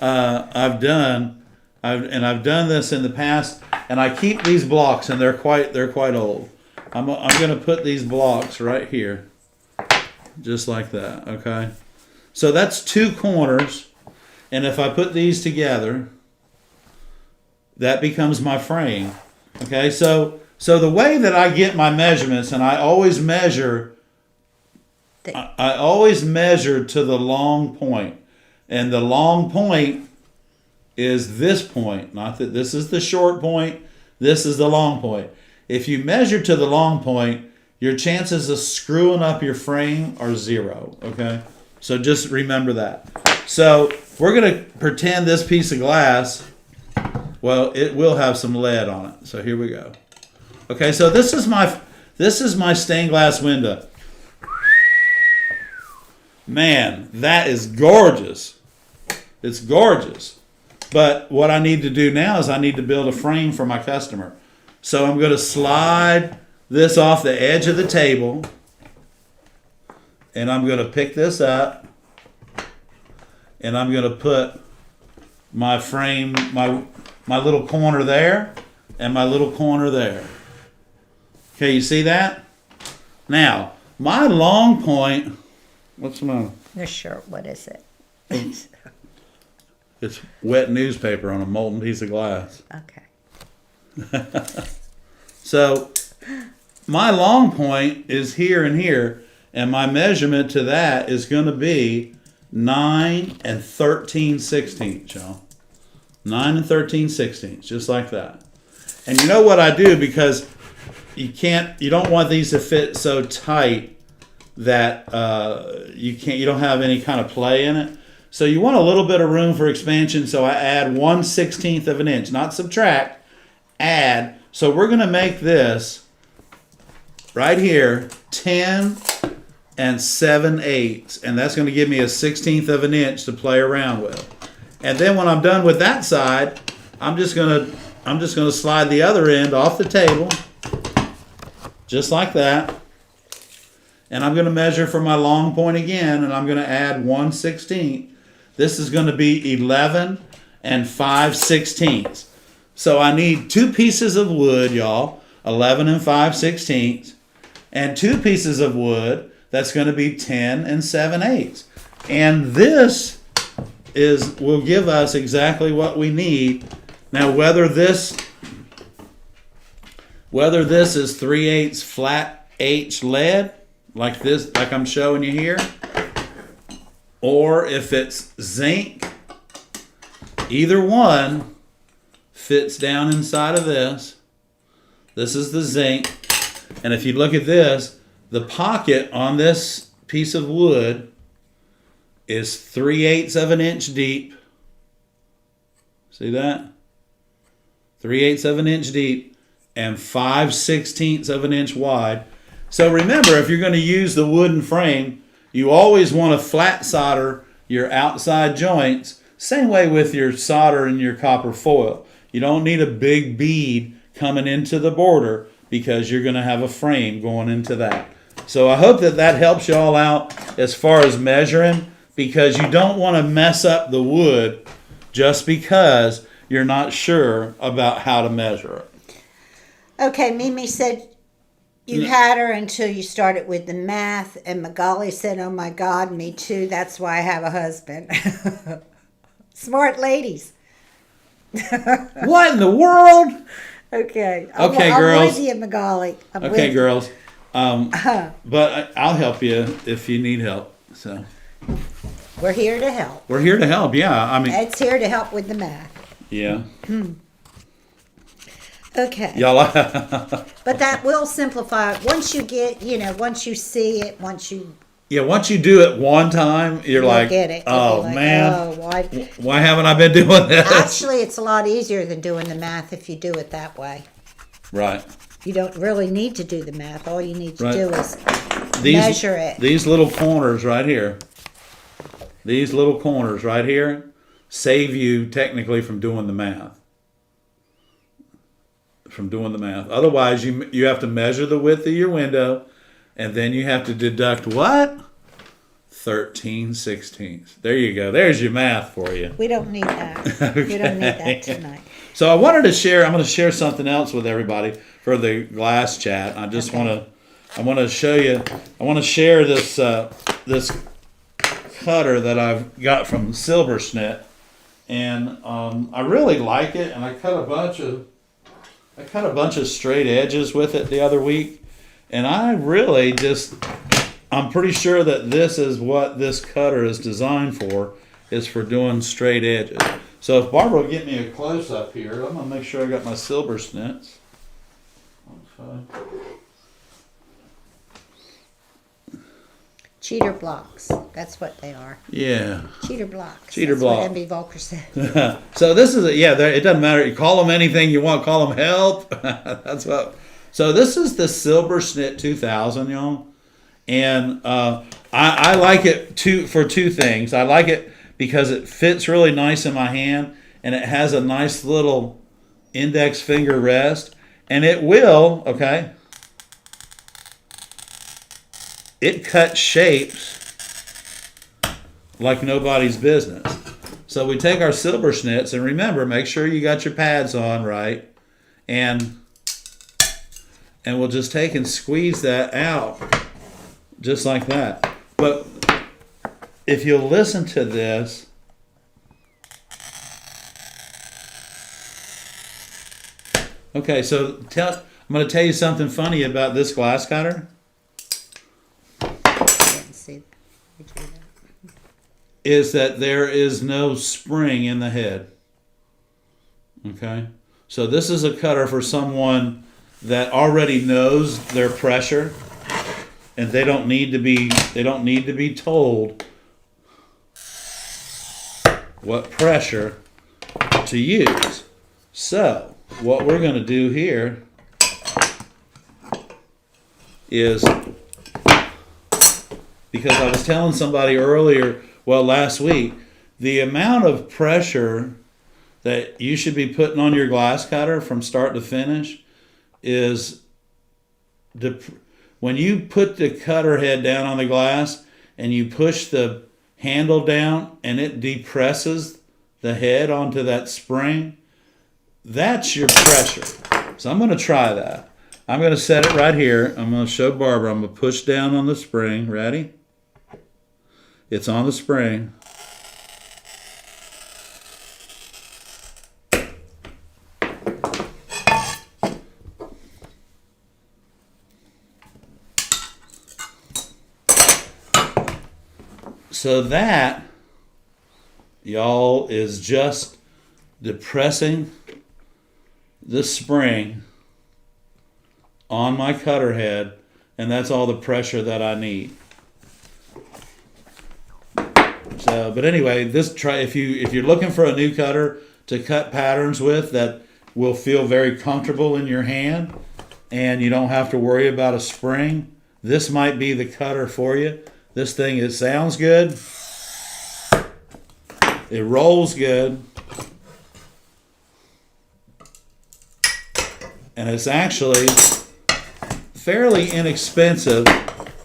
I've done. I've done this in the past, and I keep these blocks, and they're quite old. I'm going to put these blocks right here, just like that. Okay, so that's 2 corners, and if I put these together, that becomes my frame. Okay, so the way that I get my measurements, and I always measure to the long point, and the long point is this point. Not that this is the short point, this is the long point. If you measure to the long point, your chances of screwing up your frame are 0, okay? So just remember that. So we're going to pretend this piece of glass, well, it will have some lead on it. So here we go. Okay, so this is my stained glass window. Man, that is gorgeous. It's gorgeous. But what I need to do now is I need to build a frame for my customer. So I'm going to slide this off the edge of the table, and I'm going to pick this up, and I'm going to put my frame, my little corner there, and my little corner there. Okay, you see that? Now, my long point, what's my...
Your shirt, what is it?
It's wet newspaper on a molten piece of glass.
Okay.
So my long point is here and here, and my measurement to that is going to be 9 13/16, y'all. 9 13/16, just like that. And you know what I do, because you don't want these to fit so tight that you don't have any kind of play in it. So you want a little bit of room for expansion, so I add 1/16 of an inch, not subtract, add. So we're going to make this right here 10 7/8, and that's going to give me a 1/16 of an inch to play around with. And then when I'm done with that side, I'm just going to slide the other end off the table, just like that. And I'm going to measure for my long point again, and I'm going to add 1/16. This is going to be 11 5/16. So I need 2 pieces of wood, y'all, 11 5/16, and 2 pieces of wood, that's going to be 10 7/8. And this will give us exactly what we need. Now, whether this is 3/8 flat H lead, like this, like I'm showing you here, or if it's zinc, either one fits down inside of this. This is the zinc. And if you look at this, the pocket on this piece of wood is 3/8 of an inch deep. See that? 3/8 of an inch deep and 5/16 of an inch wide. So remember, if you're going to use the wooden frame, you always want to flat solder your outside joints. Same way with your solder and your copper foil. You don't need a big bead coming into the border because you're going to have a frame going into that. So I hope that helps you all out as far as measuring, because you don't want to mess up the wood just because you're not sure about how to measure it.
Okay, Mimi said you had her until you started with the math, and Magali said, oh my God, me too, that's why I have a husband. Smart ladies.
What in the world?
Okay.
Okay,
I'm
girls.
with you, Magali.
Okay, girls. But I'll help you if you need help. So
we're here to help.
we're here to help. Yeah, I mean,
Ed's here to help with the math.
yeah,
Okay.
y'all.
But that will simplify it. Once you get, once you see it,
Yeah, once you do it one time, you're
You'll
like,
get it.
oh
You'll be like,
man,
oh, why?
why haven't I been doing this?
Actually, it's a lot easier than doing the math if you do it that way.
Right.
You don't really need to do the math. All you need to
Right.
do is measure it.
These little corners right here, save you technically from doing the math. Otherwise, you have to measure the width of your window, and then you have to deduct what? 13/16. There you go. There's your math for you.
We don't need that. We don't need that tonight.
So I wanted to share. I'm going to share something else with everybody for the glass chat. I just want to show you. I want to share this this cutter that I've got from Silversmith, and I really like it. And I cut a bunch of straight edges with it the other week, and I'm pretty sure that this is what this cutter is designed for, is for doing straight edges. So if Barbara will get me a close-up here, I'm going to make sure I got my Silversmiths.
Cheater blocks. That's what they are.
Yeah.
Cheater blocks.
Cheater
That's
block.
what MB Volker said.
So this is it doesn't matter. You call them anything you want. Call them help. That's what. So this is the Silversmith 2000, y'all. And I like it for two things. I like it because it fits really nice in my hand, and it has a nice little index finger rest, and it cuts shapes like nobody's business. So we take our Silversmiths, and remember, make sure you got your pads on right, and we'll just take and squeeze that out just like that. But if you'll listen to this, okay, so I'm going to tell you something funny about this glass cutter.
Didn't see that.
Is that there is no spring in the head. Okay? So this is a cutter for someone that already knows their pressure, and they don't need to be told what pressure to use. So what we're going to do here is, because I was telling somebody earlier, last week, the amount of pressure that you should be putting on your glass cutter from start to finish is when you put the cutter head down on the glass and you push the handle down and it depresses the head onto that spring, that's your pressure. So I'm going to try that. I'm going to set it right here. I'm going to show Barbara. I'm going to push down on the spring. Ready? It's on the spring. So that, y'all, is just depressing the spring on my cutter head, and that's all the pressure that I need. So, but anyway, if you're looking for a new cutter to cut patterns with that will feel very comfortable in your hand, and you don't have to worry about a spring, this might be the cutter for you. This thing, it sounds good. It rolls good. And it's actually fairly inexpensive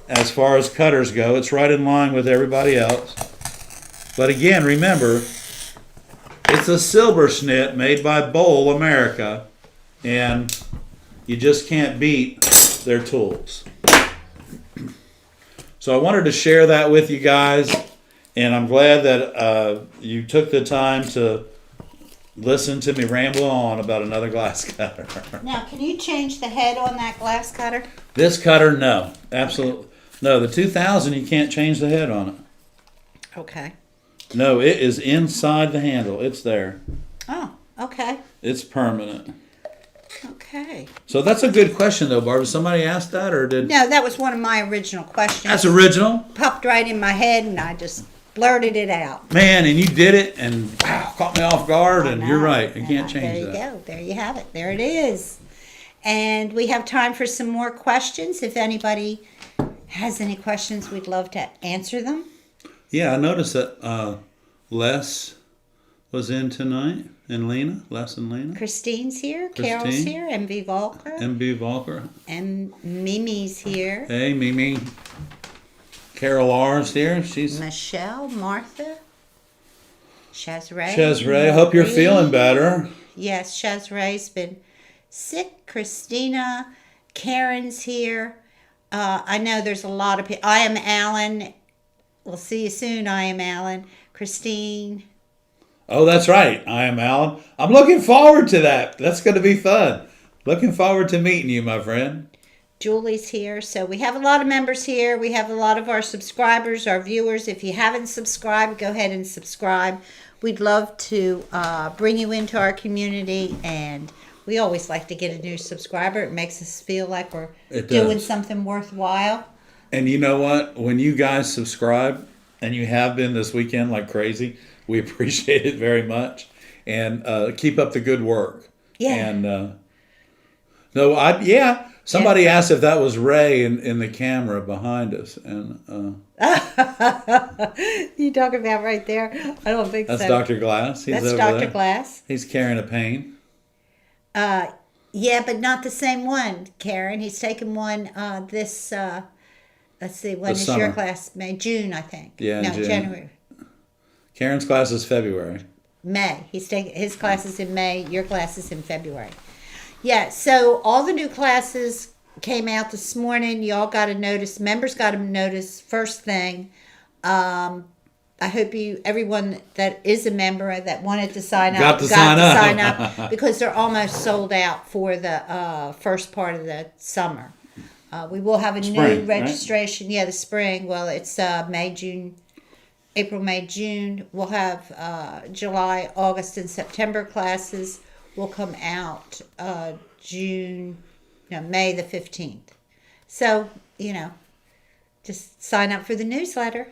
as far as cutters go. It's right in line with everybody else. But again, remember, it's a Silversmith made by Bowl America, and you just can't beat their tools. So I wanted to share that with you guys, and I'm glad that you took the time to listen to me ramble on about another glass cutter.
Now, can you change the head on that glass cutter?
This cutter, no. Absolutely. No, the 2000, you can't change the head on it.
Okay.
No, it is inside the handle. It's there.
Oh, okay.
It's permanent.
Okay.
So that's a good question, though, Barbara. Somebody asked that, or did...
No, that was one of my original questions.
That's original.
Popped right in my head, and I just blurted it out.
Man, and you did it, and wow, caught me off guard, and you're right. You can't
There
change
you
that.
go. There you have it. There it is. And we have time for some more questions. If anybody has any questions, we'd love to answer them.
Yeah, I noticed that Les was in tonight, and Lena, Les and Lena.
Christine's here. Carol's here. MV Volker.
MB Volker.
And Mimi's here.
Hey, Mimi. Carol R's here. She's
Michelle, Martha, Shazray.
Shazray. Hope you're feeling better.
Yes, Shazray's been sick. Christina, Karen's here. I know there's a lot of people. I am Alan. We'll see you soon. I am Alan. Christine.
Oh, that's right. I am Alan. I'm looking forward to that. That's going to be fun. Looking forward to meeting you, my friend.
Julie's here. So we have a lot of members here. We have a lot of our subscribers, our viewers. If you haven't subscribed, go ahead and subscribe. We'd love to bring you into our community, and we always like to get a new subscriber. It makes us feel like we're doing something worthwhile.
And you know what? When you guys subscribe, and you have been this weekend like crazy, we appreciate it very much. And keep up the good work.
Yeah.
And somebody asked if that was Ray in the camera behind us, and
You talking about right there? I don't think
that's
so.
Dr. Glass. He's
That's
over
Dr.
there.
Glass.
He's carrying a pane.
Yeah, but not the same one, Karen. He's taken one this. Let's see, when is your
summer.
class? May, June, I think.
Yeah,
no,
June.
January.
Karen's class is February.
May. He's taking his class is in May. Your class is in February. Yeah. So all the new classes came out this morning. Y'all got a notice. Members got a notice first thing. I hope everyone that is a member that wanted to sign up,
got to sign
up because they're almost sold out for the first part of the summer. We will have a new registration. Right? Yeah, the spring. Well, it's May, June, April, May, June. We'll have July, August, and September classes will come out May the 15th. So, just sign up for the newsletter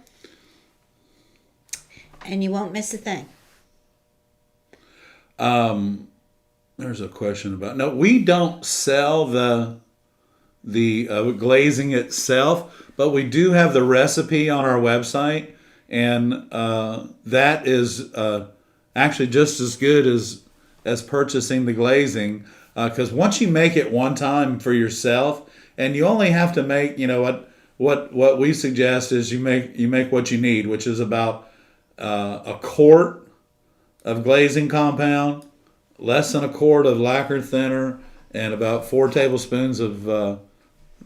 and you won't miss a thing.
There's a question about... No, we don't sell the glazing itself, but we do have the recipe on our website, and that is actually just as good as purchasing the glazing, because once you make it one time for yourself, and you only have to make, what we suggest is you make what you need, which is about a quart of glazing compound, less than a quart of lacquer thinner, and about 4 tablespoons of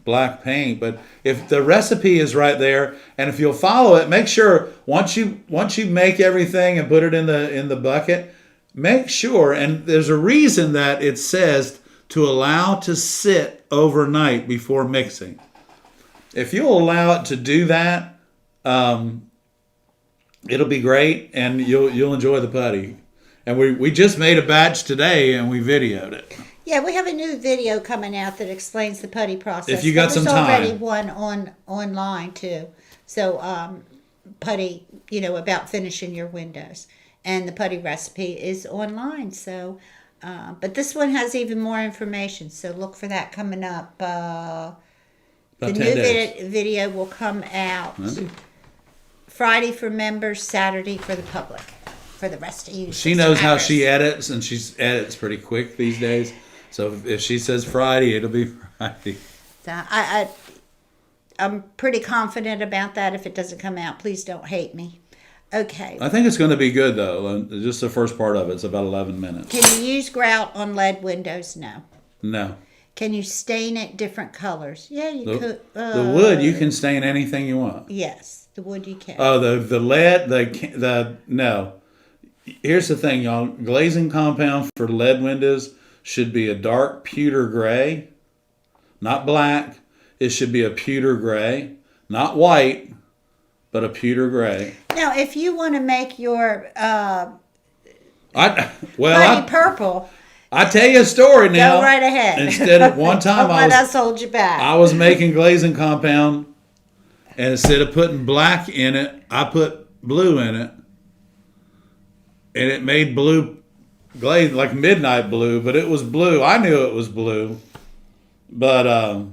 black paint. But if the recipe is right there, and if you'll follow it, make sure once you make everything and put it in the bucket, make sure, and there's a reason that it says to allow to sit overnight before mixing. If you'll allow it to do that, it'll be great, and you'll enjoy the putty. And we just made a batch today, and we videoed it.
Yeah, we have a new video coming out that explains the putty process.
If you got some time.
There's already one online too. So putty, about finishing your windows, and the putty recipe is online. So, but this one has even more information. So look for that coming up. The new video will come out Friday for members, Saturday for the public. For the rest of you.
She knows how she edits, and she edits pretty quick these days. So if she says Friday, it'll be Friday.
So I'm pretty confident about that. If it doesn't come out, please don't hate me. Okay.
I think it's going to be good, though. Just the first part of it's about 11 minutes.
Can you use grout on lead windows? No.
No.
Can you stain it different colors? Yeah, you could.
The wood, you can stain anything you want.
Yes, the wood you can.
Oh, the lead, no. Here's the thing, y'all. Glazing compound for lead windows should be a dark pewter gray, not black. It should be a pewter gray, not white, but a pewter gray.
Now, if you want to make your
putty
purple,
I tell you a story now.
Go right ahead.
Instead of one time
Don't let us hold you back.
I was making glazing compound, and instead of putting black in it, I put blue in it, and it made blue glaze, like midnight blue, but it was blue. I knew it was blue, but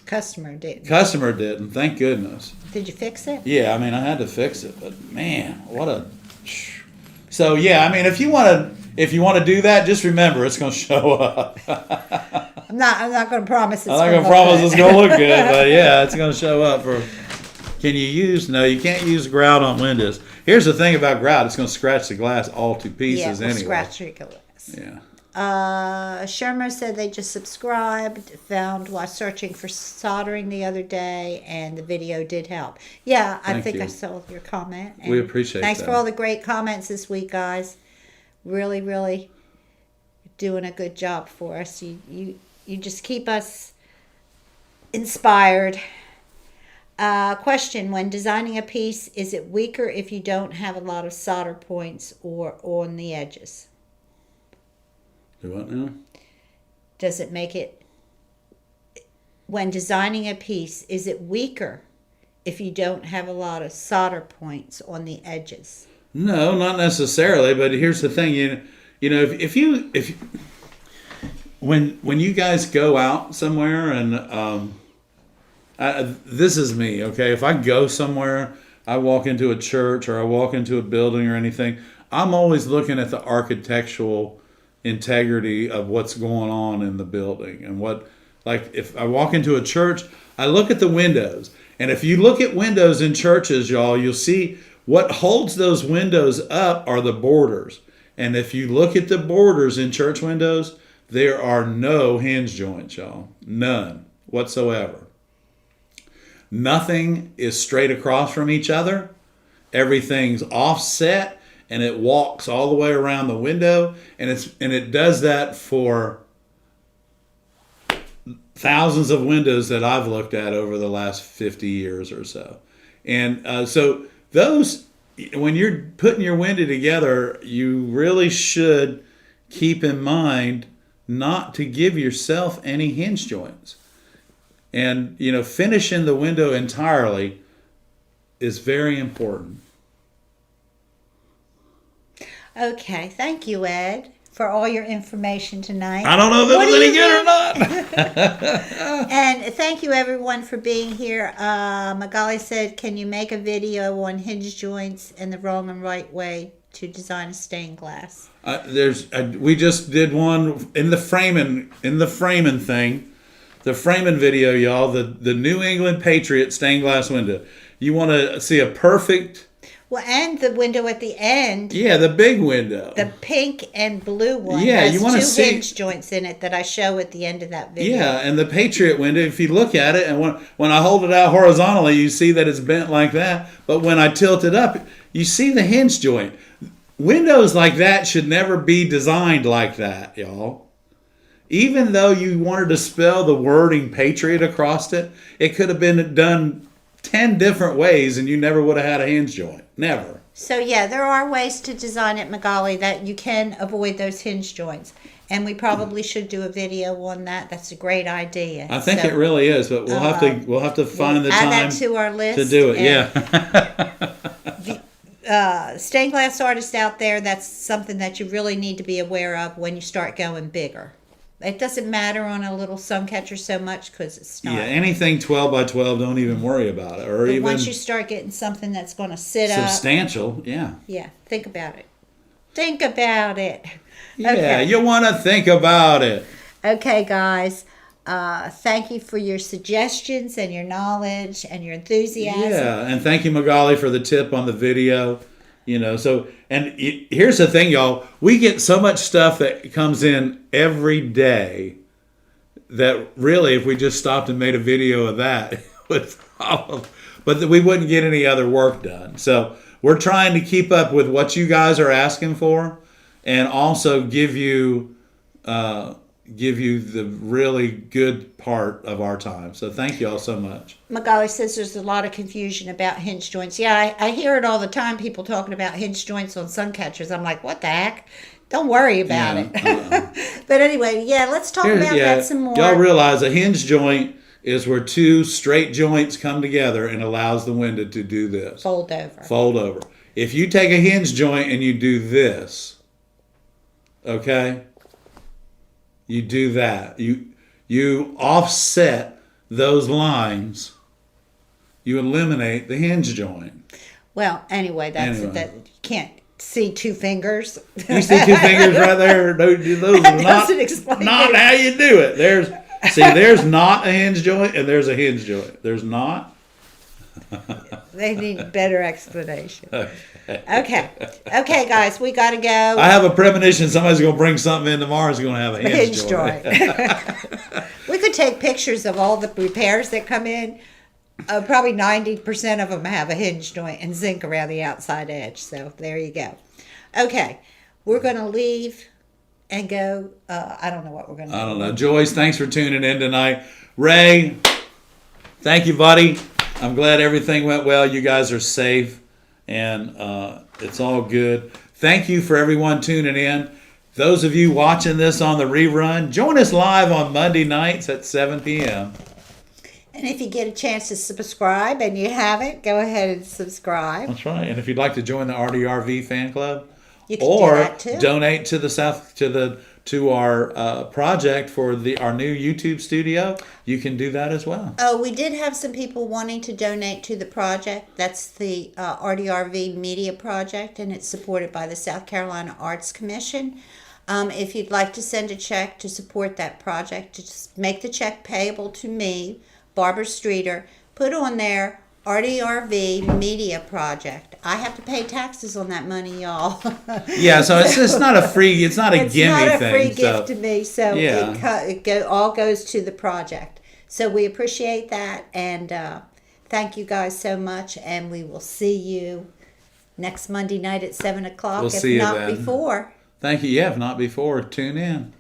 Customer
didn't. Thank goodness.
Did you fix it?
Yeah, I mean, I had to fix it, but man, what a. So yeah, I mean, if you want to do that, just remember it's going to show up.
I'm not going to promise it's
I'm not going to promise it's going to look good, but yeah, it's going to show up. Can you use? No, you can't use grout on windows. Here's the thing about grout: it's going to scratch the glass all to pieces anyway.
Scratch your glass.
Yeah.
Shermer said they just subscribed, found while searching for soldering the other day, and the video did help. Yeah, I think I saw your comment.
We appreciate
thanks
that.
for all the great comments this week, guys. Really, really doing a good job for us. You just keep us inspired. Question: when designing a piece, is it weaker if you don't have a lot of solder points or on the edges?
Do what now?
Does it make it, when designing a piece, is it weaker if you don't have a lot of solder points on the edges?
No, not necessarily. But here's the thing: if when you guys go out somewhere, and this is me, okay? If I go somewhere, I walk into a church or I walk into a building or anything, I'm always looking at the architectural integrity of what's going on in the building. And like if I walk into a church, I look at the windows. And if you look at windows in churches, y'all, you'll see what holds those windows up are the borders. And if you look at the borders in church windows, there are no hinge joints, y'all. None whatsoever. Nothing is straight across from each other. Everything's offset. And it walks all the way around the window, and it does that for thousands of windows that I've looked at over the last 50 years or so. And so those, when you're putting your window together, you really should keep in mind not to give yourself any hinge joints. And finishing the window entirely is very important.
Okay, thank you, Ed, for all your information tonight.
I don't know if it was any good or not.
And thank you, everyone, for being here. Magali said, can you make a video on hinge joints and the wrong and right way to design a stained glass?
We just did one in the framing thing. The framing video, y'all, the New England Patriot stained glass window. You want to see a perfect...
Well, and the window at the end.
Yeah, the big window.
The pink and blue one.
Yeah,
has
you want to see
hinge joints in it that I show at the end of that video.
Yeah, and the Patriot window, if you look at it, and when I hold it out horizontally, you see that it's bent like that. But when I tilt it up, you see the hinge joint. Windows like that should never be designed like that, y'all. Even though you wanted to spell the wording Patriot across it, it could have been done 10 different ways and you never would have had a hinge joint. Never.
So yeah, there are ways to design it, Magali, that you can avoid those hinge joints. And we probably should do a video on that. That's a great idea.
I think it really is, but we'll have to find the time
add that to our list
to do it.
Yeah. Stained glass artists out there, that's something that you really need to be aware of when you start going bigger. It doesn't matter on a little sun catcher so much because it's not.
Yeah, anything 12 by 12, don't even worry about it. Or
but
even
once you start getting something that's going to sit
substantial, yeah.
Yeah, think about it. Think about it.
Yeah,
okay.
You want to think about it.
Okay, guys. Thank you for your suggestions and your knowledge and your enthusiasm.
Yeah, and thank you, Magali, for the tip on the video. Here's the thing, y'all. We get so much stuff that comes in every day that really, if we just stopped and made a video of that, it would probably, but we wouldn't get any other work done. So we're trying to keep up with what you guys are asking for, and also give you the really good part of our time. So thank you all so much.
Magali says there's a lot of confusion about hinge joints. Yeah, I hear it all the time, people talking about hinge joints on sun catchers. I'm like, what the heck? Don't worry about it. But anyway, yeah, let's talk about that some more.
Y'all realize a hinge joint is where two straight joints come together and allows the window to do this.
Fold over.
Fold over. If you take a hinge joint and you do this, okay, you do that. You offset those lines. You eliminate the hinge joint.
Well, anyway, that you can't see two fingers.
You see two fingers right there? Those are not how you do it. There's not a hinge joint and there's a hinge joint. There's not.
They need better explanation. Okay, guys, we got to go.
I have a premonition somebody's going to bring something in tomorrow who's going to have a hinge joint.
We could take pictures of all the repairs that come in. Probably 90% of them have a hinge joint and zinc around the outside edge. So there you go. Okay, we're going to leave and go. I don't know what we're going to do.
I don't know. Joyce, thanks for tuning in tonight. Ray, thank you, buddy. I'm glad everything went well. You guys are safe, and it's all good. Thank you for everyone tuning in. Those of you watching this on the rerun, join us live on Monday nights at 7 p.m.
And if you get a chance to subscribe and you haven't, go ahead and subscribe.
That's right. And if you'd like to join the ARTyRV Fan Club,
you can do that too.
Donate to our project for our new YouTube studio, you can do that as well.
Oh, we did have some people wanting to donate to the project. That's the ARTyRV Media Project, and it's supported by the South Carolina Arts Commission. If you'd like to send a check to support that project, just make the check payable to me, Barbara Streeter. Put on there ARTyRV Media Project. I have to pay taxes on that money, y'all.
Yeah, so it's not a free, it's not a gimme thing.
It's not a free gift to me, so
yeah.
it all goes to the project. So we appreciate that, and thank you guys so much, and we will see you next Monday night at 7 o'clock,
We'll see you
not
then.
before.
Thank you. Yeah, if not before, tune in.